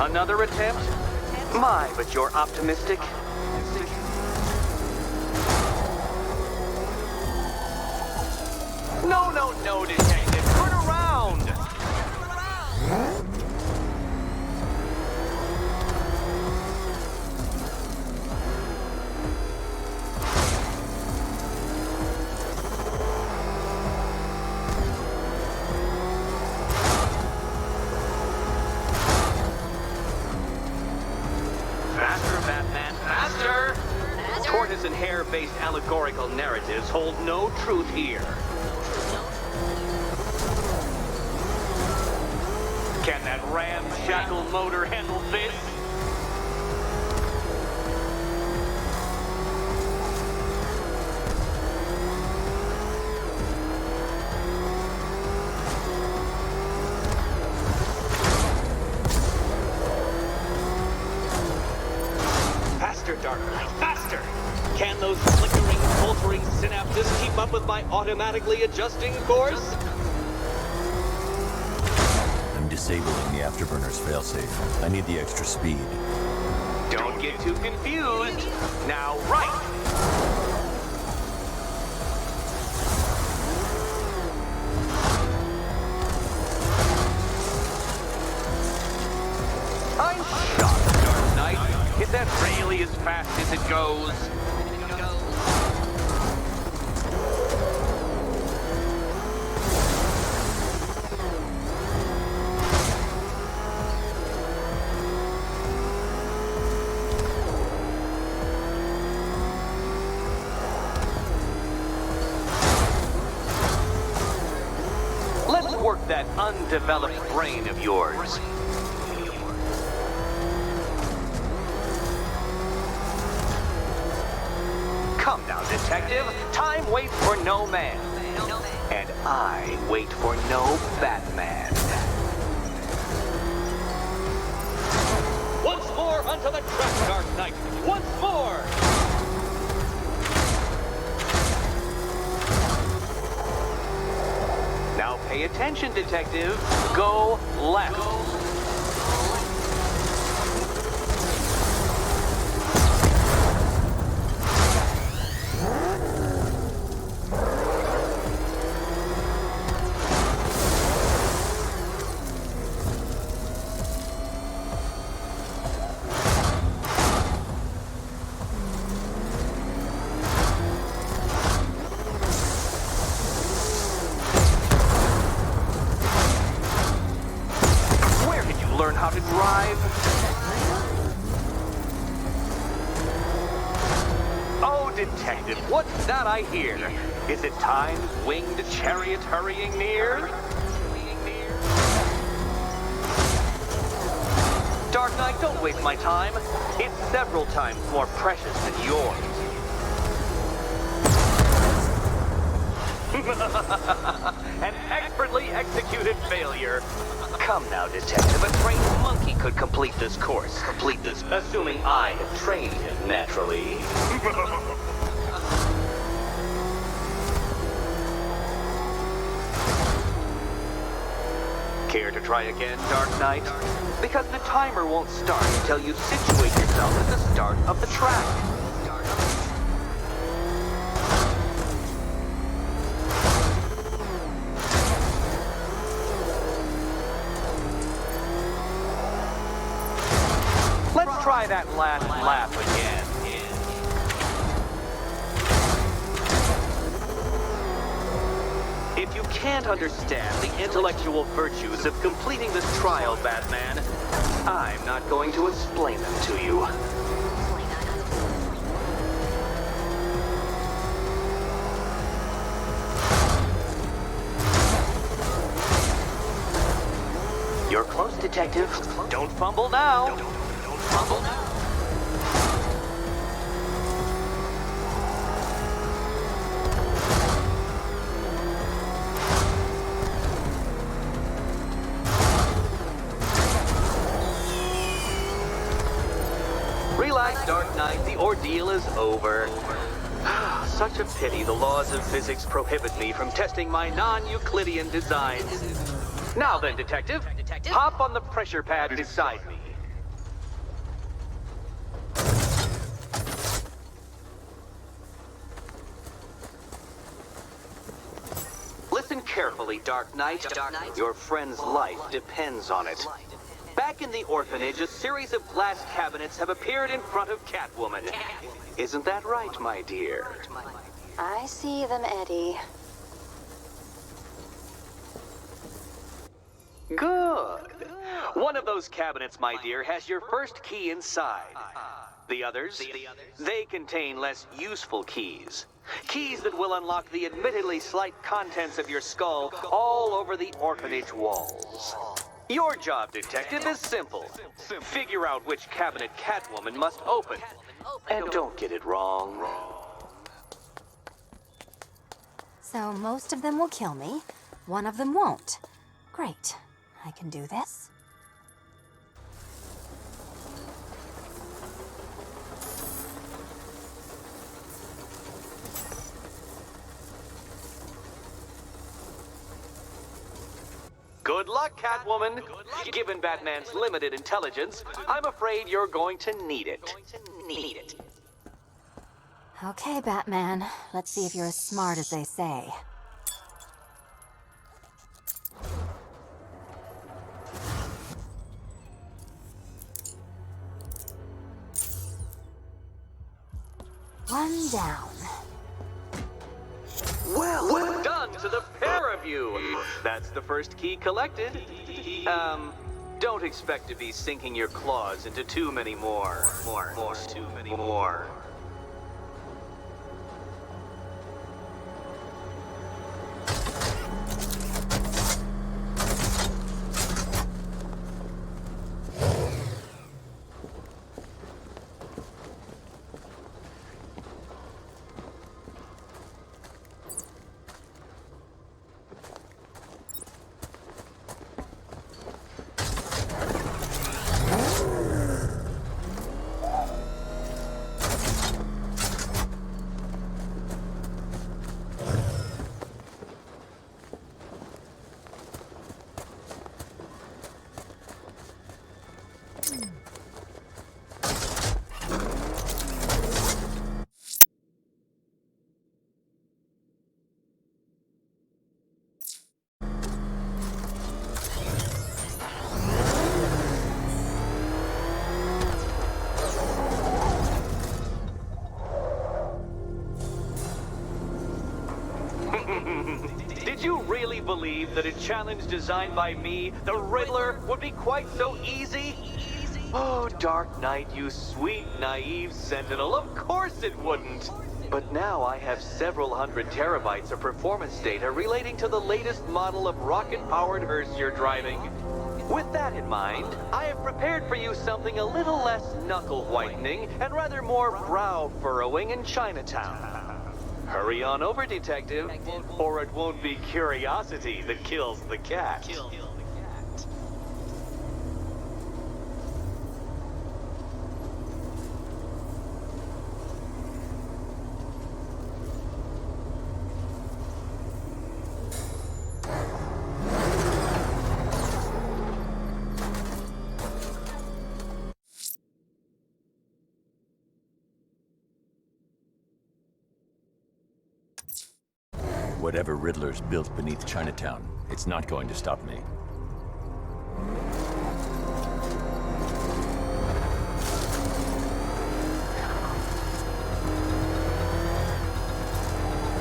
Another attempt? My, but you're optimistic. No, no, no, detective. Turn around! Faster, Batman, faster! Tortoise and hare-based allegorical narratives hold no truth here. Can that ramshackle motor handle this? Faster, Dark Knight, faster! Can those flickering, faltering synapses keep up with my automatically adjusting course? Disabling the afterburner's failsafe. I need the extra speed. Don't get too confused. Now, right! I'm shocked, Dark Knight. Is that really as fast as it goes? Let's work that undeveloped brain of yours. Come now, detective. Time waits for no man. And I wait for no Batman. Once more onto the track, Dark Knight. Once more! Now pay attention, detective. Go left. Learn how to drive? Oh, detective, what's that I hear? Is it time's winged chariot hurrying near? Dark Knight, don't waste my time. It's several times more precious than yours. An expertly executed failure. Come now, detective. A trained monkey could complete this course. Assuming I have trained him naturally. Care to try again, Dark Knight? Because the timer won't start until you situate yourself at the start of the track. Let's try that last lap again. If you can't understand the intellectual virtues of completing this trial, Batman, I'm not going to explain them to you. You're close, detective. Don't fumble now. Don't fumble now. Relax, Dark Knight. The ordeal is over. Such a pity the laws of physics prohibit me from testing my non-Euclidean designs. Now then, detective, hop on the pressure pad beside me. carefully, Dark Knight. Your friend's life depends on it. Back in the orphanage, a series of glass cabinets have appeared in front of Catwoman. Isn't that right, my dear? I see them, Eddie. Good. One of those cabinets, my dear, has your first key inside. The others, they contain less useful keys. Keys that will unlock the admittedly slight contents of your skull all over the orphanage walls. Your job, detective, is simple. Figure out which cabinet Catwoman must open. And don't get it wrong. So most of them will kill me. One of them won't. Great. I can do this. Good luck, Catwoman. Given Batman's limited intelligence, I'm afraid you're going to need it. Okay, Batman. Let's see if you're as smart as they say. One down. Well done to the pair of you. That's the first key collected. Don't expect to be sinking your claws into too many more. Too many more. Did you really believe that a challenge designed by me, the Riddler, would be quite so easy? Oh, Dark Knight, you sweet, naive sentinel, of course it wouldn't. But now I have several hundred terabytes of performance data relating to the latest model of rocket-powered hearse you're driving. With that in mind, I have prepared for you something a little less knuckle-whitening and rather more brow-furrowing in Chinatown. Hurry on over, detective, or it won't be curiosity that kills the cat. Whatever Riddler's built beneath Chinatown, it's not going to stop me.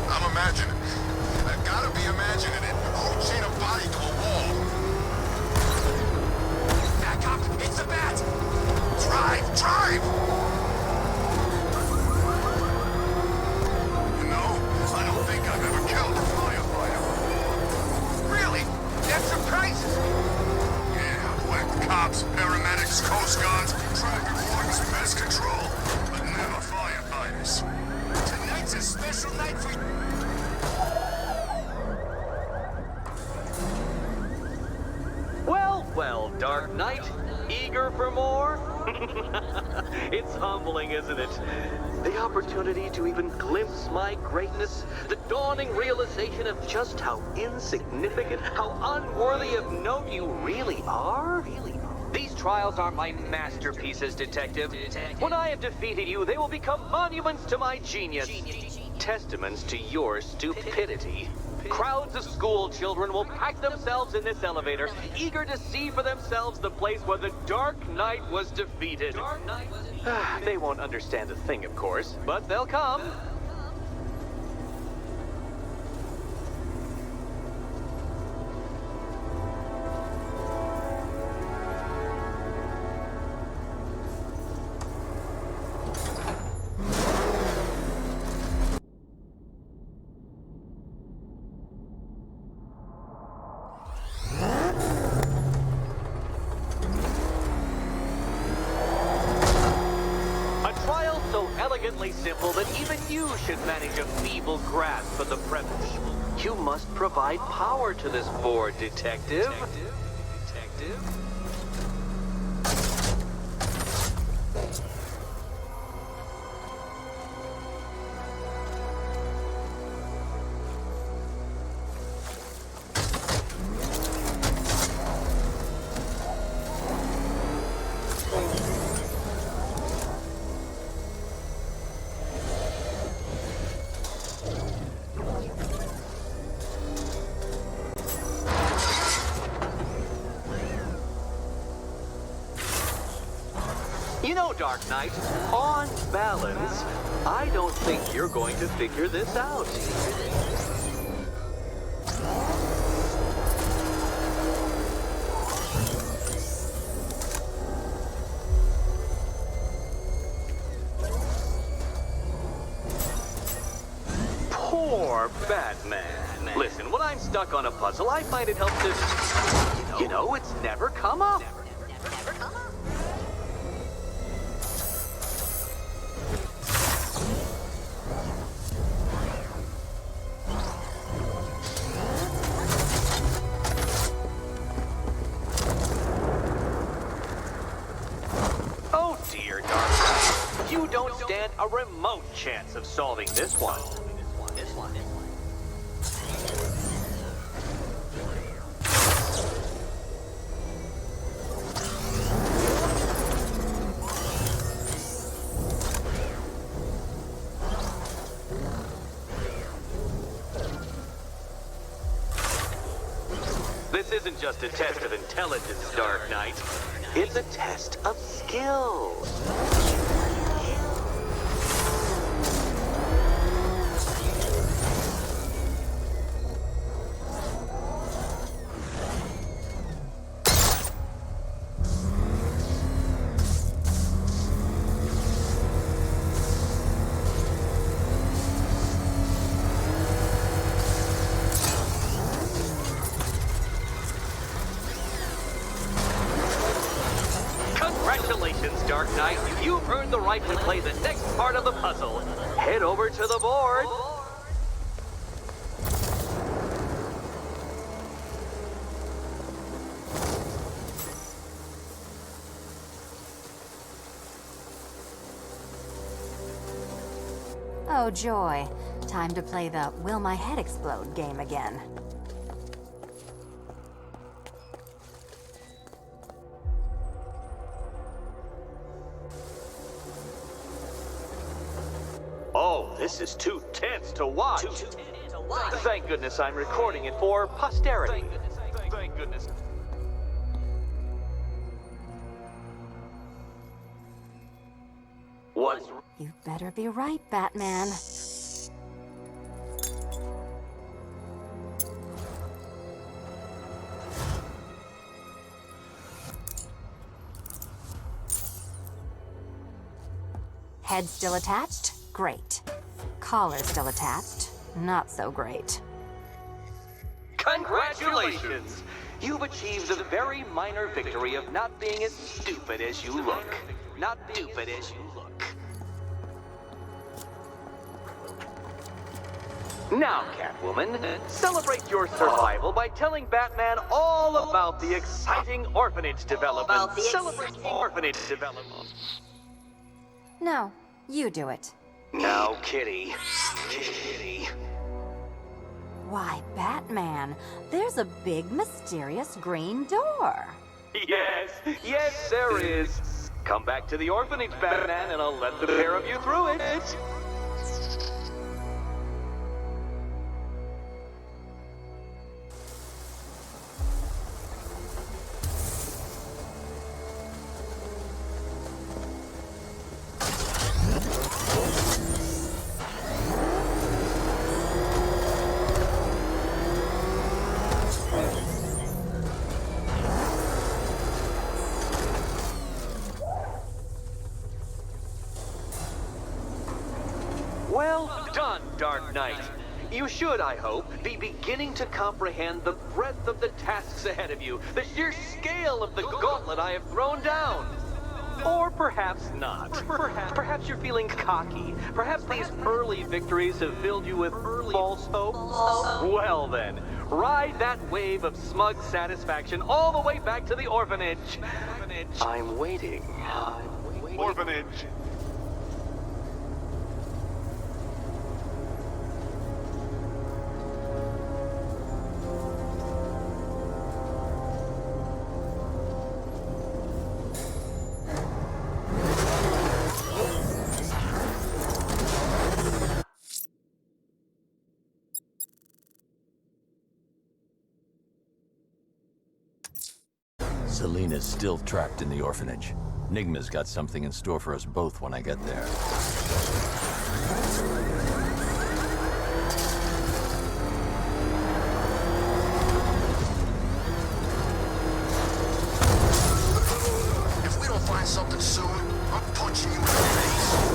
I'm imagining. I've gotta be imagining it. Who chain a body to a wall? Back up! It's a bat! Drive! Drive! You know, I don't think I've ever killed a firefighter. Really? That surprises me. Yeah, whacked cops, paramedics, coast guards, traffic wardens, pest control, but never firefighters. Tonight's a special night for you. Well, Dark Knight, eager for more? It's humbling, isn't it? The opportunity to even glimpse my greatness, the dawning realization of just how insignificant, how unworthy of note you really are? These trials are my masterpieces, detective. When I have defeated you, they will become monuments to my genius. testaments to your stupidity. Crowds of school children will pack themselves in this elevator, eager to see for themselves the place where the Dark Knight was defeated. They won't understand a thing, of course, but they'll come. Elegantly simple that even you should manage a feeble grasp of the premise. You must provide power to this board, Detective. You know, Dark Knight, on balance, I don't think you're going to figure this out. Poor Batman. Listen, when I'm stuck on a puzzle, I find it helps to... You know, it's never come up. You don't stand a remote chance of solving this one. This isn't just a test of intelligence, Dark Knight. It's a test of skill. Congratulations, Dark Knight. You've earned the right to play the next part of the puzzle. Head over to the board. Oh, joy. Time to play the Will My Head Explode game again. Oh, this is too tense to watch. Thank goodness I'm recording it for posterity. Thank goodness. What's... You better be right, Batman. Head still attached? Great. Collar still attached? Not so great. Congratulations! You've achieved the very minor victory of not being as stupid as you look. Not stupid as you look. Now, Catwoman, celebrate your survival by telling Batman all about the exciting orphanage development. Celebrate orphanage development. No, you do it. Now, Kitty. Kitty. Why, Batman, there's a big, mysterious green door. Yes, there is. Come back to the orphanage, Batman, and I'll let the pair of you through it. Well done, Dark Knight. You should, I hope, be beginning to comprehend the breadth of the tasks ahead of you, the sheer scale of the gauntlet I have thrown down. Or perhaps not. Perhaps you're feeling cocky. Perhaps these early victories have filled you with false hope. Well then, ride that wave of smug satisfaction all the way back to the orphanage. I'm waiting. Orphanage. Selena's still trapped in the orphanage. Nigma's got something in store for us both when I get there. If we don't find something soon, I'm punching you in the face.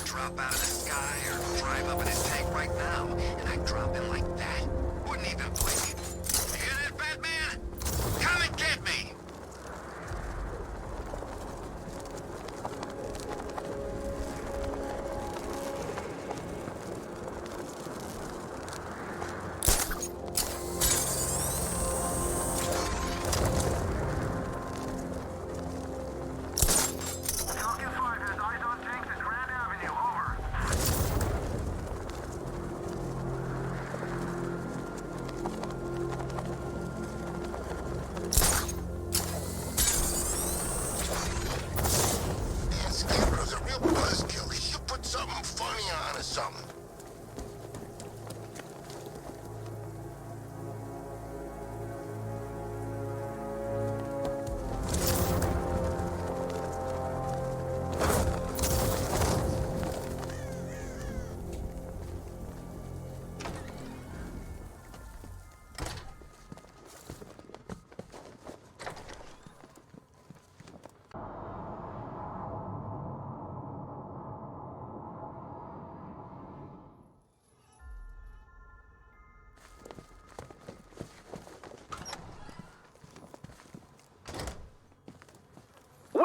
Drop out of the sky or drive up in his tank right now, and I'd drop in like that. Wouldn't even blink. You hear that, Batman? Come and get me!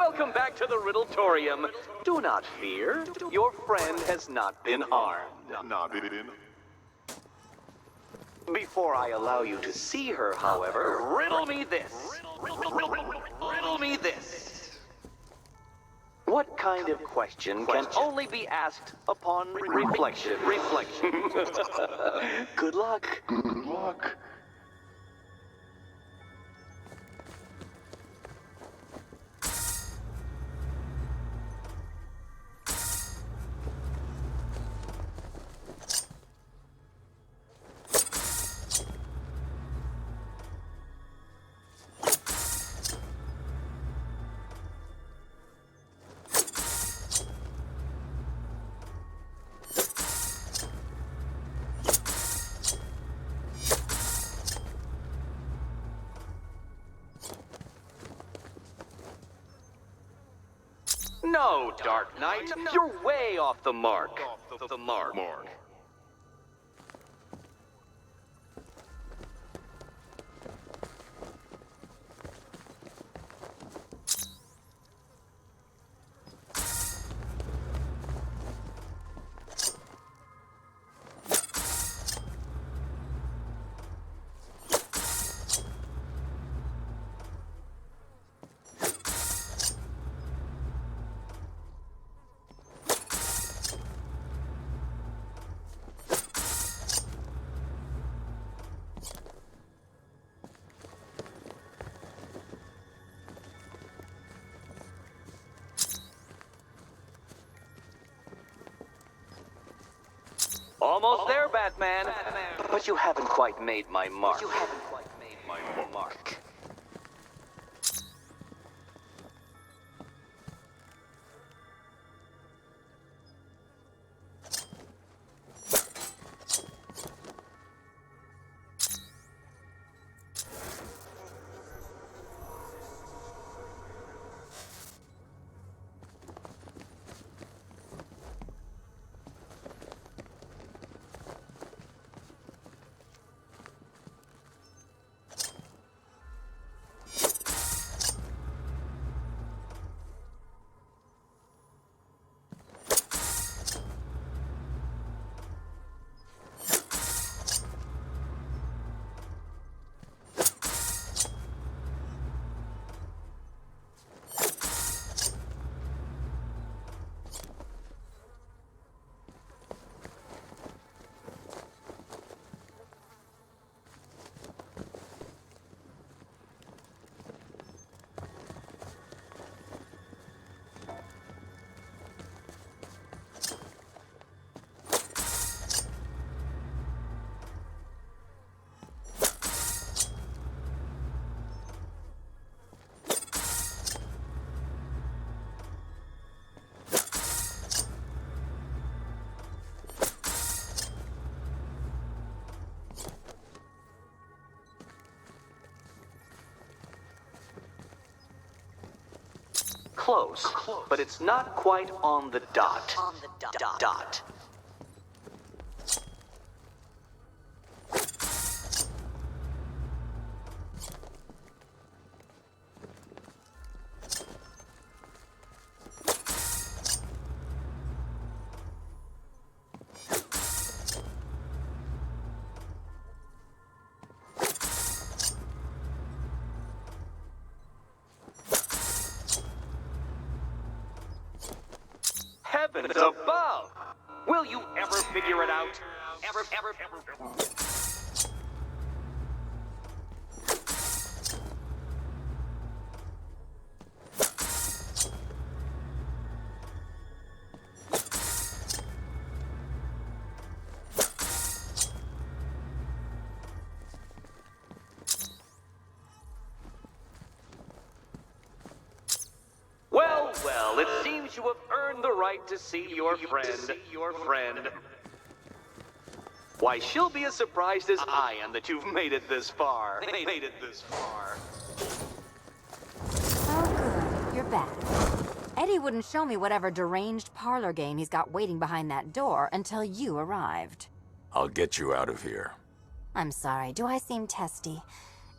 welcome back to the Riddletorium. Do not fear, your friend has not been harmed. Before I allow you to see her, however, riddle me this. Riddle me this. What kind of question can only be asked upon reflection? Good luck. Good luck. No, Dark Knight, you're way off the mark. Almost there, Batman. But you haven't quite made my mark. Close, but it's not quite on the dot. Dot. Heavens above! Will you ever figure it out? Ever. Well, it seems you have earned the right to see your friend. Why, she'll be as surprised as I am that you've made it this far. Oh, good. You're back. Eddie wouldn't show me whatever deranged parlor game he's got waiting behind that door until you arrived. I'll get you out of here. I'm sorry, do I seem testy?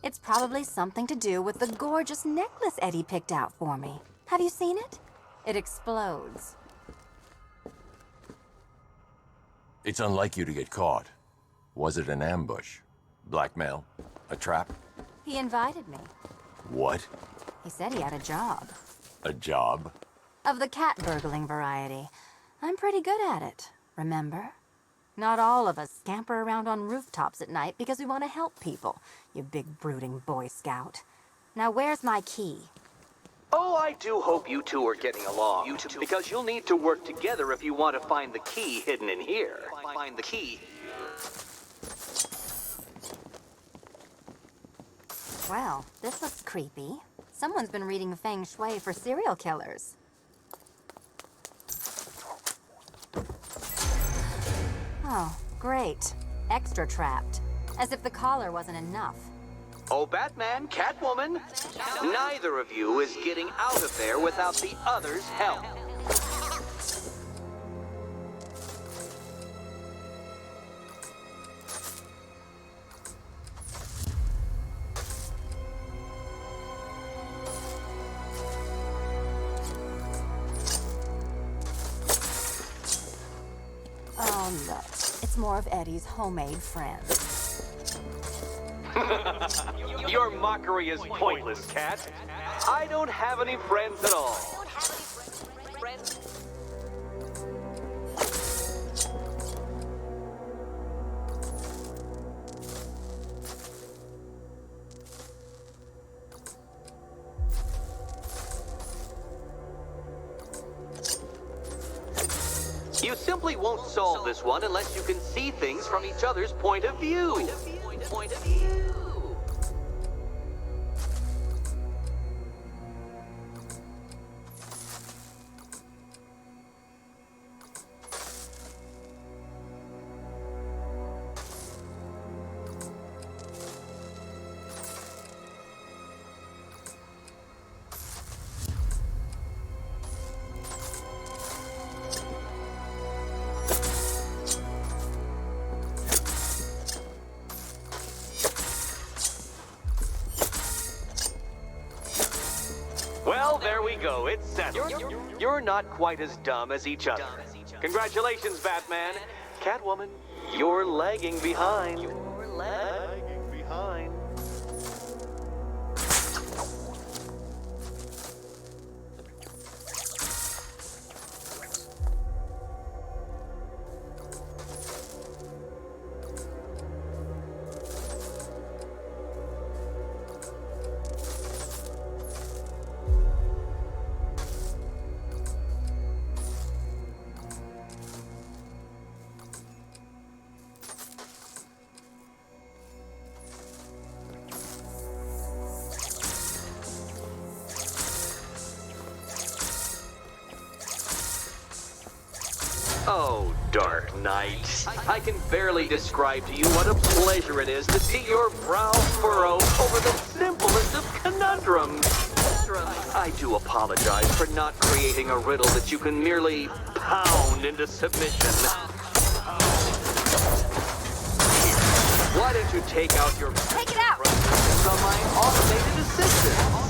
It's probably something to do with the gorgeous necklace Eddie picked out for me. Have you seen it? It explodes. It's unlike you to get caught. Was it an ambush? Blackmail? A trap? He invited me. What? He said he had a job. A job? Of the cat burgling variety. I'm pretty good at it, remember? Not all of us scamper around on rooftops at night because we want to help people, you big brooding Boy Scout. Now where's my key? Oh, I do hope you two are getting along. Because you'll need to work together if you want to find the key hidden in here. Find the key. Well, this looks creepy. Someone's been reading Feng Shui for serial killers. Oh, great. Extra trapped. As if the collar wasn't enough. Oh, Batman, Catwoman, neither of you is getting out of there without the other's help. Oh, look. It's more of Eddie's homemade friend. Your mockery is pointless, Cat. I don't have any friends at all. You simply won't solve this one unless you can see things from each other's point of view. Point of view. Well, there we go. It's settled. You're not quite as dumb as each other. Congratulations, Batman. Catwoman, you're lagging behind. You're lagging behind. Oh, Dark Knight. I can barely describe to you what a pleasure it is to see your brow furrow over the simplest of conundrums. I do apologize for not creating a riddle that you can merely pound into submission. Why don't you take out your... Take it out! ...from my automated assistant?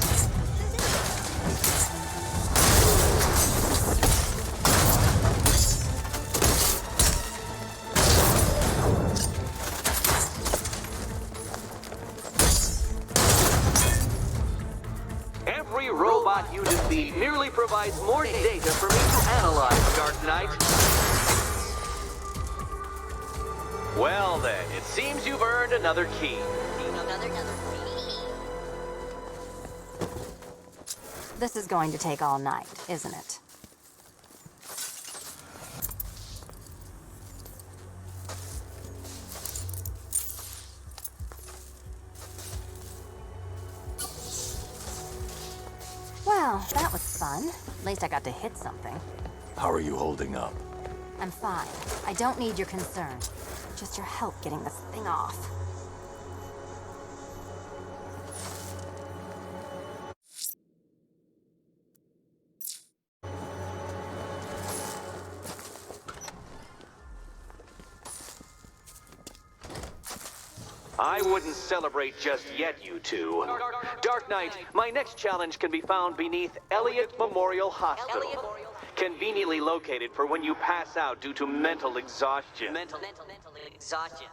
Every robot you defeat merely provides more data for me to analyze, Dark Knight. Well then, it seems you've earned another key. This is going to take all night, isn't it? Well, that was fun. At least I got to hit something. How are you holding up? I'm fine. I don't need your concern. Just your help getting this thing off. I wouldn't celebrate just yet, you two. Dark Knight, my next challenge can be found beneath Elliott Memorial Hospital. Conveniently located for when you pass out due to mental exhaustion. Mental exhaustion.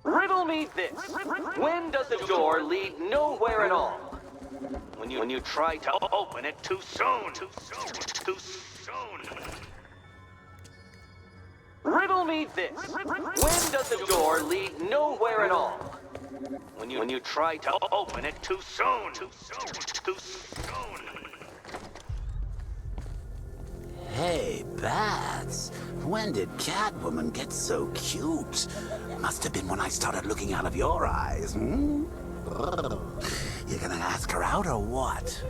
Riddle me this. When does a door lead nowhere at all? When you try to open it too soon. Too soon. Riddle me this. When does a door lead nowhere at all? When you try to open it too soon. Too soon. Hey, Bats. When did Catwoman get so cute? Must have been when I started looking out of your eyes, hmm? You gonna ask her out or what?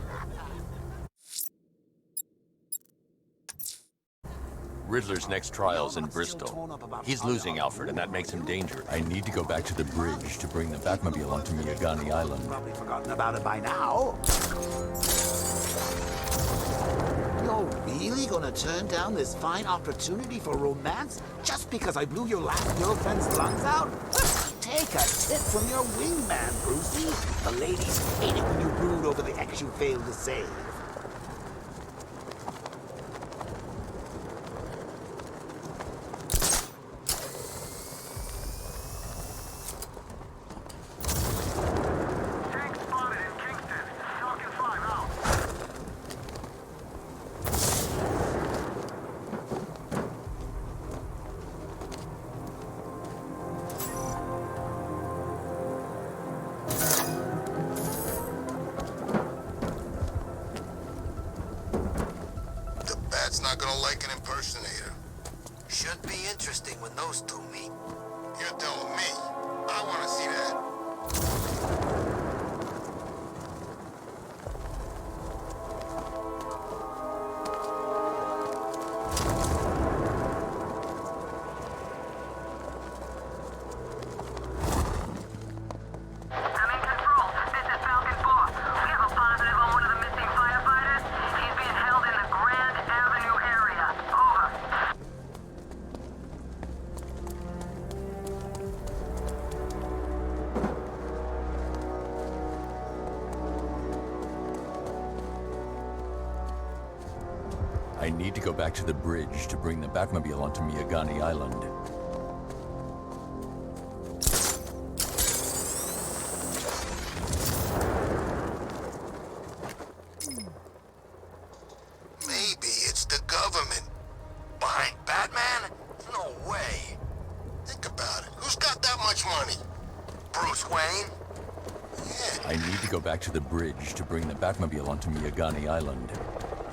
Riddler's next trial's in Bristol. He's losing Alfred, and that makes him dangerous. I need to go back to the bridge to bring the Batmobile onto Miyagani Island. Probably forgotten about it by now. You're really gonna turn down this fine opportunity for romance just because I blew your last girlfriend's lungs out? Take a tip from your wingman, Brucey. The ladies hate it when you brood over the ex you failed to save. Not gonna like an impersonator. Should be interesting when those two meet. You're telling me. I wanna see that. I need to go back to the bridge to bring the Batmobile onto Miyagani Island. Maybe it's the government. Behind Batman? No way. Think about it. Who's got that much money? Bruce Wayne? Yeah. I need to go back to the bridge to bring the Batmobile onto Miyagani Island.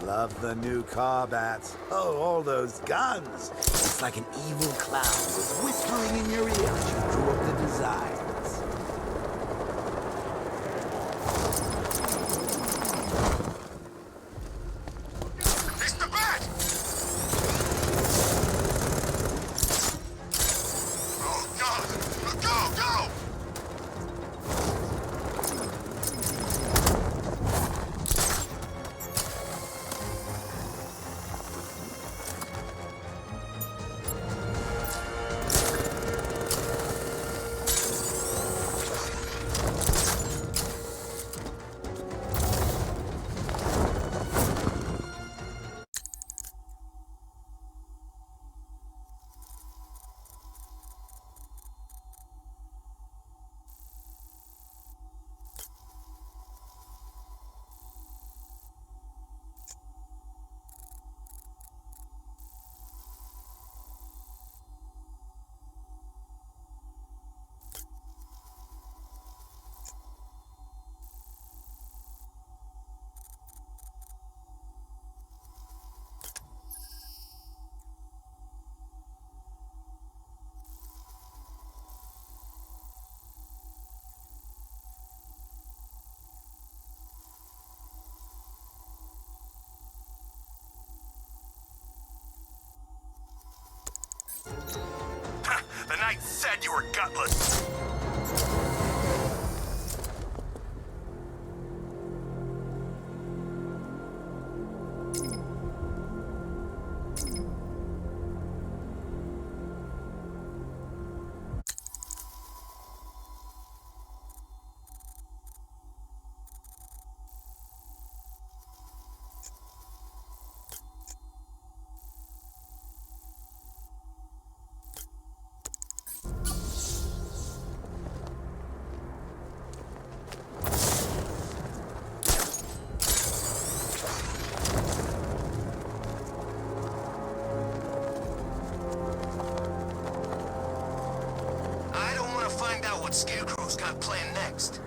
Love the new car, Bats. Oh, all those guns. It's like an evil clown was whispering in your ear as you drew up the designs. It's the Bat! Oh, God! Go! The knight said you were gutless. what Scarecrow's got planned next.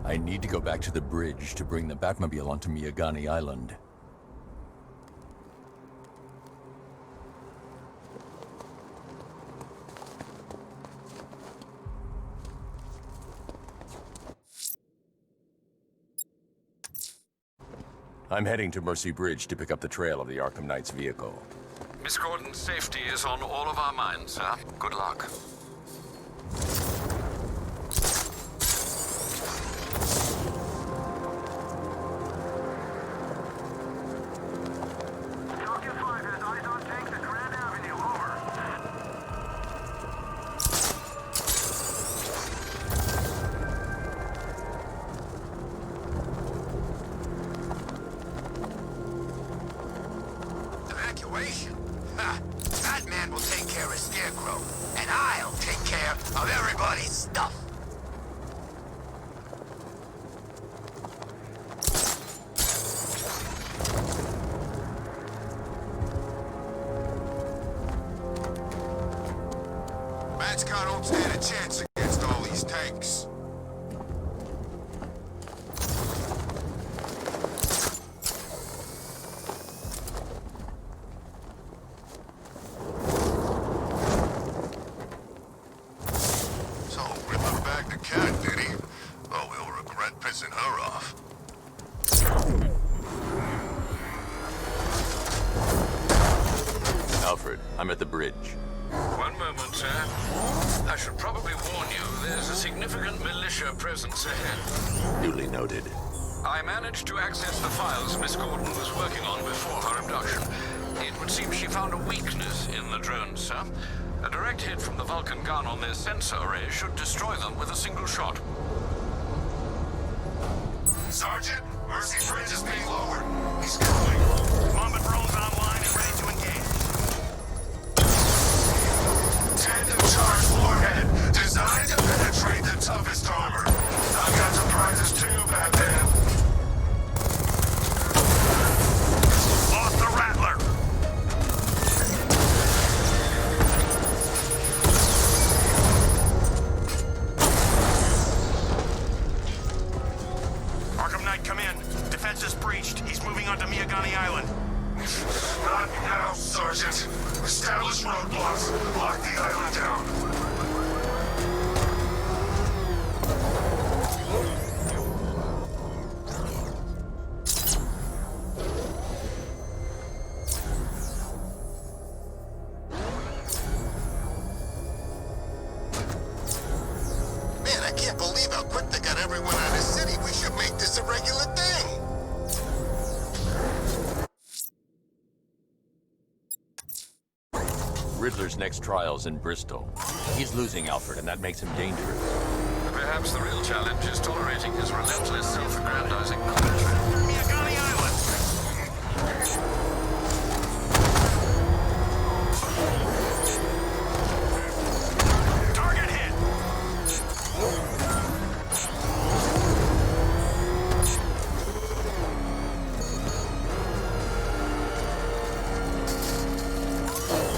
I need to go back to the bridge to bring the Batmobile onto Miyagani Island. I'm heading to Mercy Bridge to pick up the trail of the Arkham Knight's vehicle. Miss Gordon's safety is on all of our minds, sir. Good luck. Ha! Batman will take care of Scarecrow, and I'll take care of everybody's stuff. Batchcar don't stand a chance against all these tanks. Cat, did he? Well, we'll regret pissing her off. Alfred, I'm at the bridge. One moment, sir. I should probably warn you, there's a significant militia presence ahead. Duly noted. I managed to access the files Miss Gordon was working on before her abduction. It would seem she found a weakness in the drones, sir. A direct hit from the Vulcan gun on their sensor array should destroy them with a single shot. Sergeant, Mercy Bridge is being lowered. He's coming. Combat drones online and ready to engage. Tandem charge warhead, designed to penetrate the toughest armor. I've got surprises too, Batman. Lost the Rattler. Arkham Knight, come in. Defense is breached. He's moving onto Miyagani Island. Not now, Sergeant. Establish roadblocks. Lock the island down. Man, I can't believe how quick they got everyone out of the city. We should make this a regular thing. Riddler's next trial's in Bristol. He's losing Alfred, and that makes him dangerous. Perhaps the real challenge is tolerating his relentless self-aggrandizing commentary. Miyagani Island. Target hit.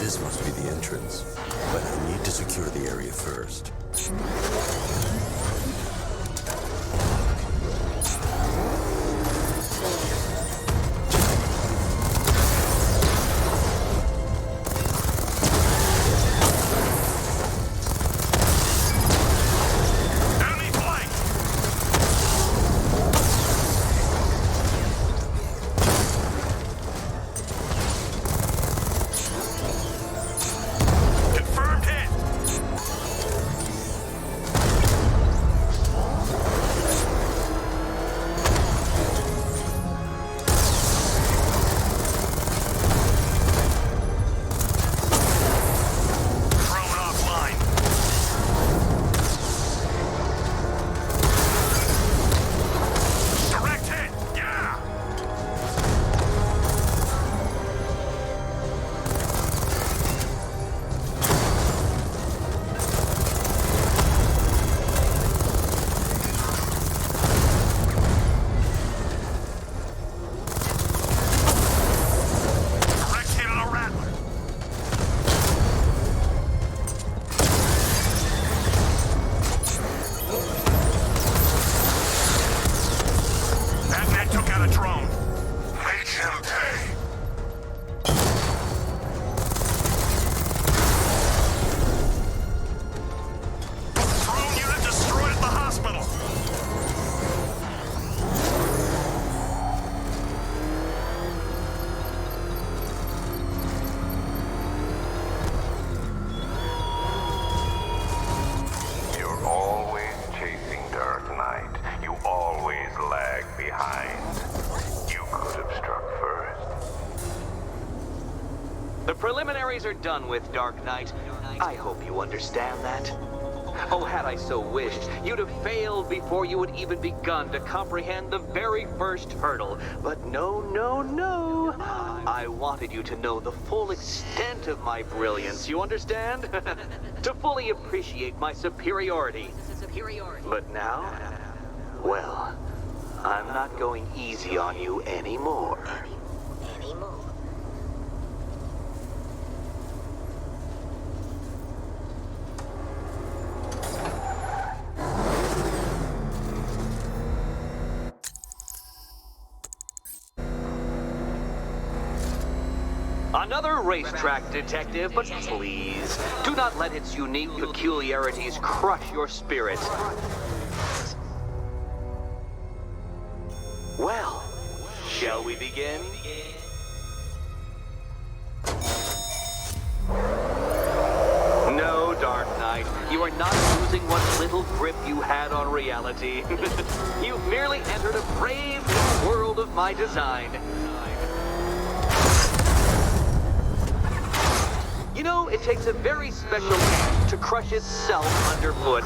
This must be the entrance, but I need to secure the area first. Enemy flank. worries are done with, Dark Knight. I hope you understand that. Oh, had I so wished, you'd have failed before you had even begun to comprehend the very first hurdle. But no, no, no. I wanted you to know the full extent of my brilliance, you understand? To fully appreciate my superiority. But now, well, I'm not going easy on you anymore. Another racetrack detective, but please, do not let its unique peculiarities crush your spirit. Well, shall we begin? No, Dark Knight, you are not losing what little grip you had on reality. You've merely entered a brave new world of my design. You know, it takes a very special ant to crush itself underfoot.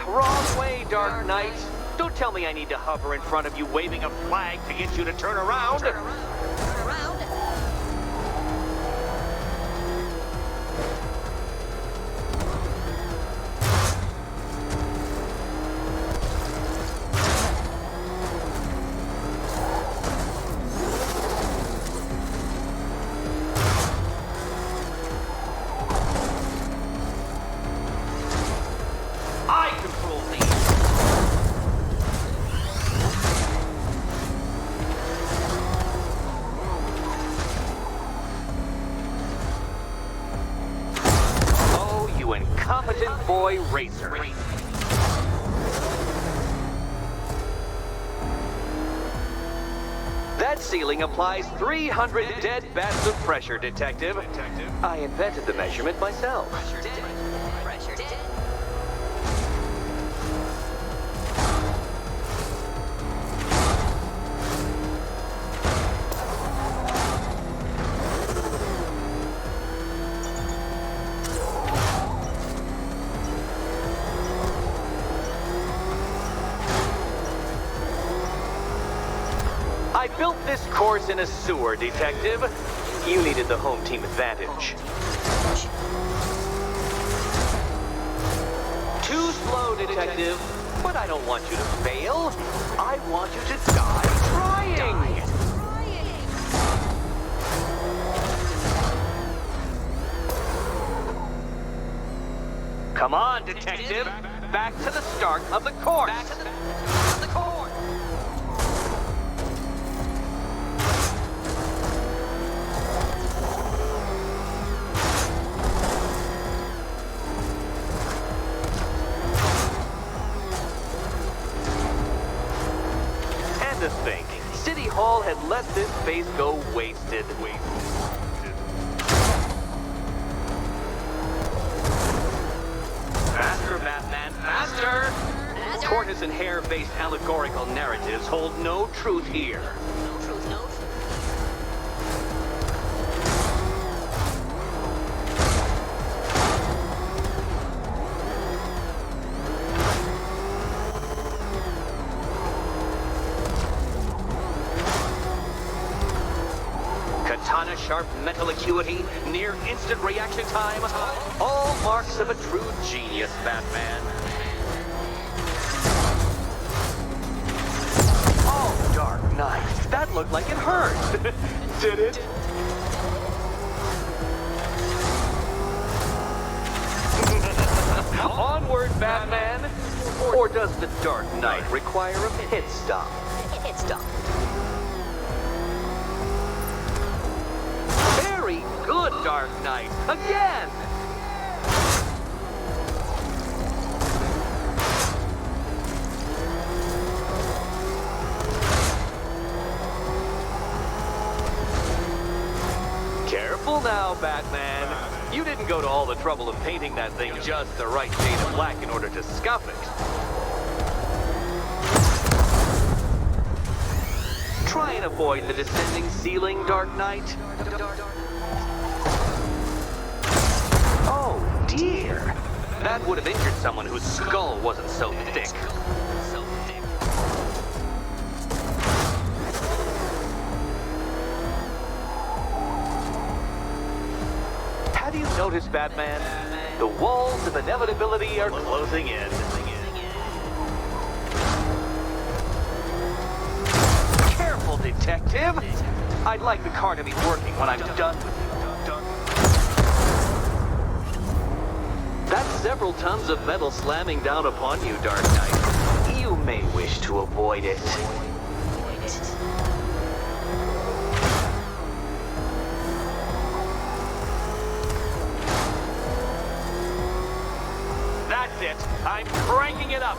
Wrong way, Dark Knight. Don't tell me I need to hover in front of you waving a flag to get you to turn around. Incompetent boy racer. That ceiling applies 300 dead bats of pressure, Detective. I invented the measurement myself. I built this course in a sewer, Detective. You needed the home team advantage. Too slow, Detective. But I don't want you to fail. I want you to die trying. Come on, Detective. Back to the start of the course. To think, City Hall had let this space go wasted. Faster, Batman, faster! Tortoise and hare-based allegorical narratives hold no truth here. Sharp mental acuity, near instant reaction time, all marks of a true genius, Batman. Oh, Dark Knight, that looked like it hurt. Did it? Onward, Batman. Or does the Dark Knight require a pit stop? Pit stop. Good, Dark Knight. Again! Careful now, Batman. You didn't go to all the trouble of painting that thing just the right shade of black in order to scuff it. Try and avoid the descending ceiling, Dark Knight. Oh, dear. That would have injured someone whose skull wasn't so thick. Have you noticed, Batman? The walls of inevitability are closing in. Careful, detective! I'd like the car to be working when I'm done with you. That's several tons of metal slamming down upon you, Dark Knight. You may wish to avoid it. That's it. I'm cranking it up.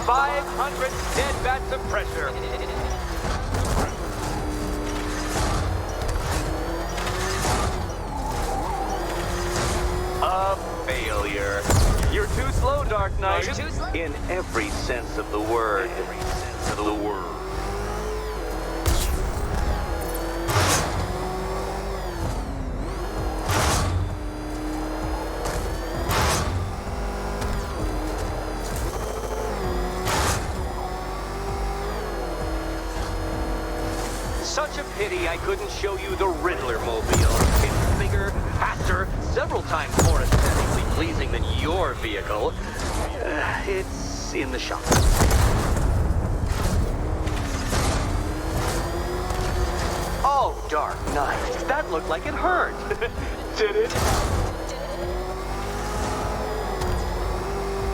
500 dead bats of pressure. A failure. You're too slow, Dark Knight. In every sense of the word. Such a pity I couldn't show you the Riddler mobile. It's bigger, faster, several times more aesthetically pleasing than your vehicle. It's in the shop. Oh, Dark Knight, that looked like it hurt. Did it?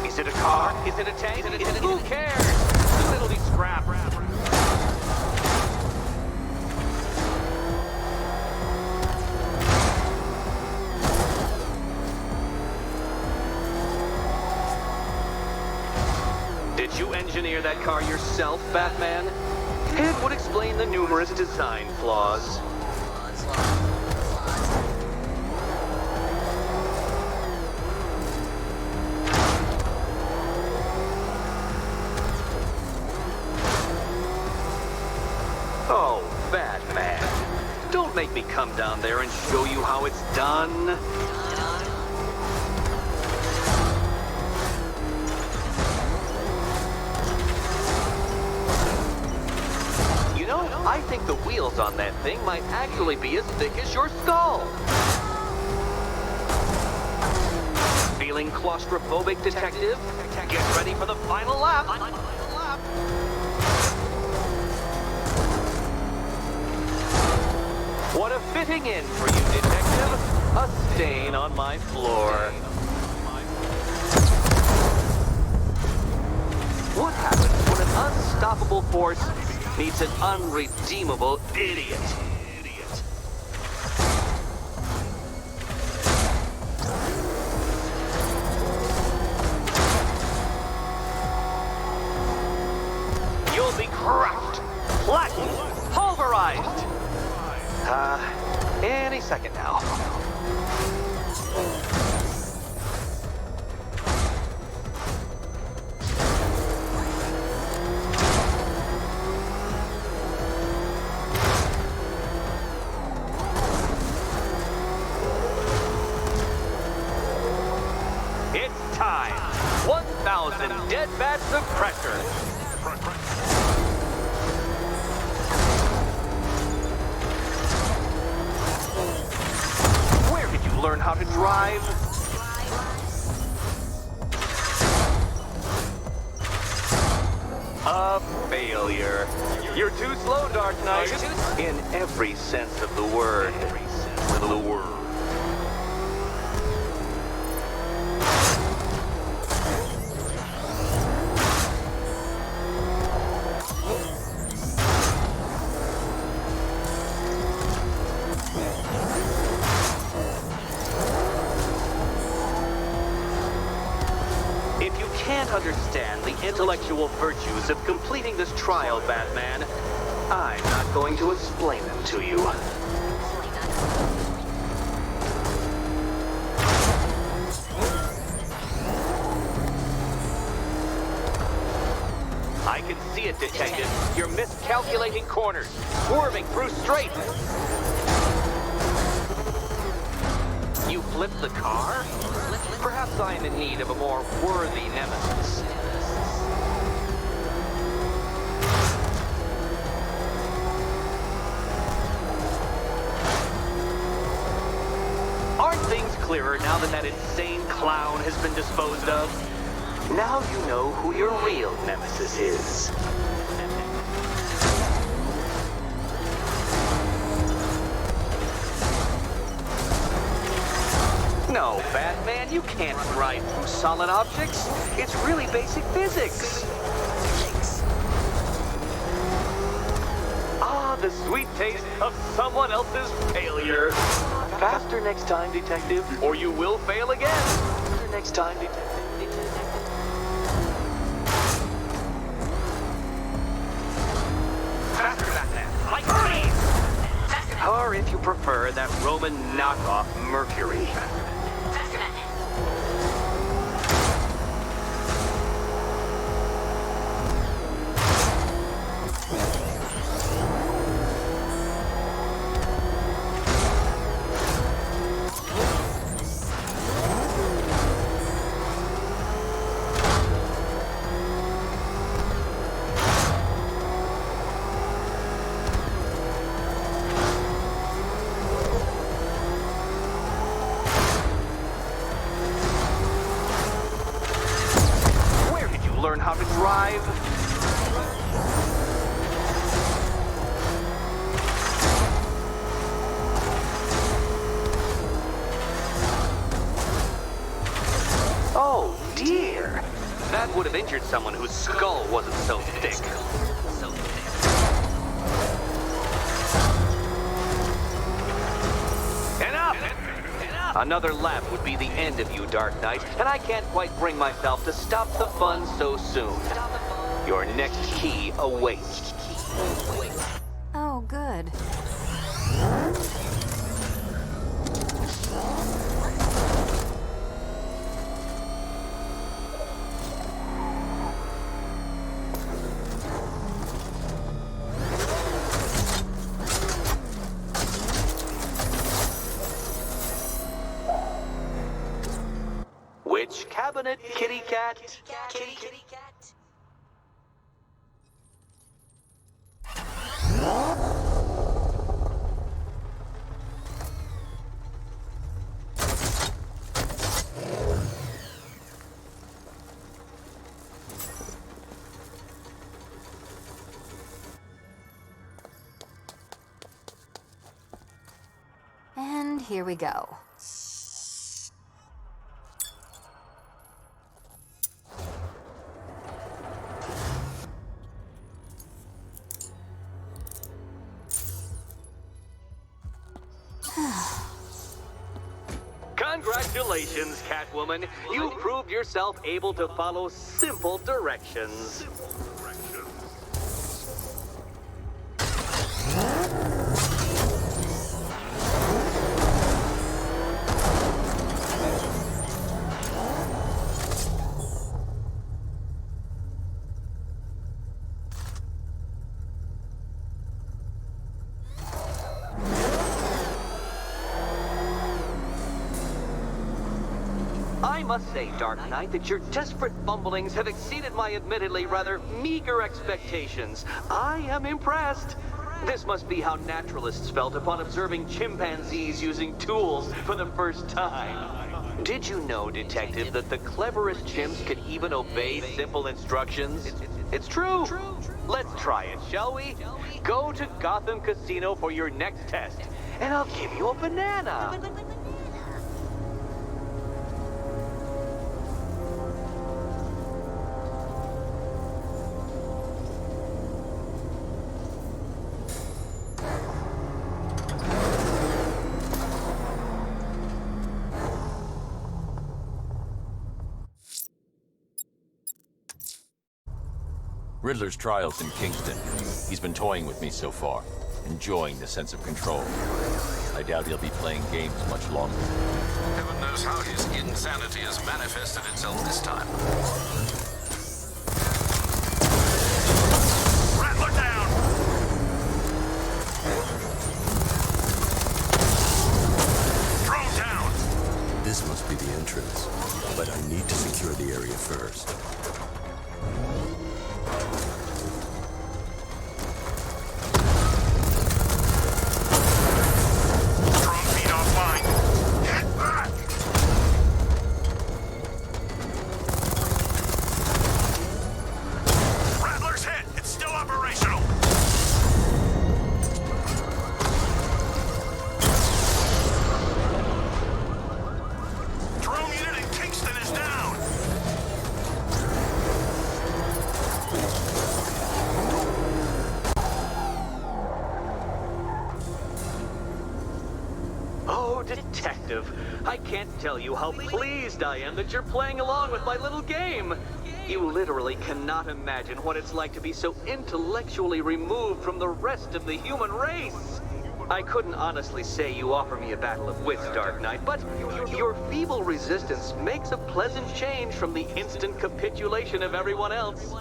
Is it a car? Is it a tank? Who cares? It'll be scrap. Did you engineer that car yourself, Batman? It would explain the numerous design flaws. Oh, Batman. Don't make me come down there and show you how it's done. I think the wheels on that thing might actually be as thick as your skull. Feeling claustrophobic, detective? Get ready for the final lap. What a fitting end for you, detective. A stain on my floor. What happens when an unstoppable force meets an unredeemable idiot? You'll be crushed, flattened, pulverized. Any second now. It's time. 1,000 dead bats of pressure. Where did you learn how to drive? A failure. You're too slow, Dark Knight. In every sense of the word. If you can't understand the intellectual virtues of completing this trial, Batman, I'm not going to explain them to you. I can see it it, Detective. You're miscalculating corners, swerving through straight. You flipped the car? Perhaps I am in need of a more worthy nemesis. Aren't things clearer now that insane clown has been disposed of? Now you know who your real nemesis is. No, Batman, you can't ride through solid objects. It's really basic physics. Ah, the sweet taste of someone else's failure. Faster next time, Detective, or you will fail again. Faster next time, Detective. Faster, Batman, like green! Or if you prefer, that Roman knockoff Mercury. Learn how to drive. Oh dear, that would have injured someone whose skull wasn't so thick. Enough! Another lap would be the end of you, Dark Knight, and I can't quite bring myself to stop the fun so soon. Your next key awaits. Oh, good. Which cabinet, kitty cat? Kitty cat. And here we go. Congratulations, Catwoman. You proved yourself able to follow simple directions. I must say, Dark Knight, that your desperate fumblings have exceeded my admittedly rather meager expectations. I am impressed. This must be how naturalists felt upon observing chimpanzees using tools for the first time. Did you know, Detective, that the cleverest chimps can even obey simple instructions? It's true. Let's try it, shall we? Go to Gotham Casino for your next test, and I'll give you a banana. Riddler's trial's in Kingston. He's been toying with me so far, enjoying the sense of control. I doubt he'll be playing games much longer. Heaven knows how his insanity has manifested itself this time. must be the entrance. But I need to secure the area first. Drone feed offline. Get back! Rattler's hit. It's still operational. Drone unit in Kingston is down. Oh, Detective, I can't tell you how pleased I am that you're playing along with my little game. You literally cannot imagine what it's like to be so intellectually removed from the rest of the human race. I couldn't honestly say you offer me a battle of wits, Dark Knight, but your feeble resistance makes a pleasant change from the instant capitulation of everyone else.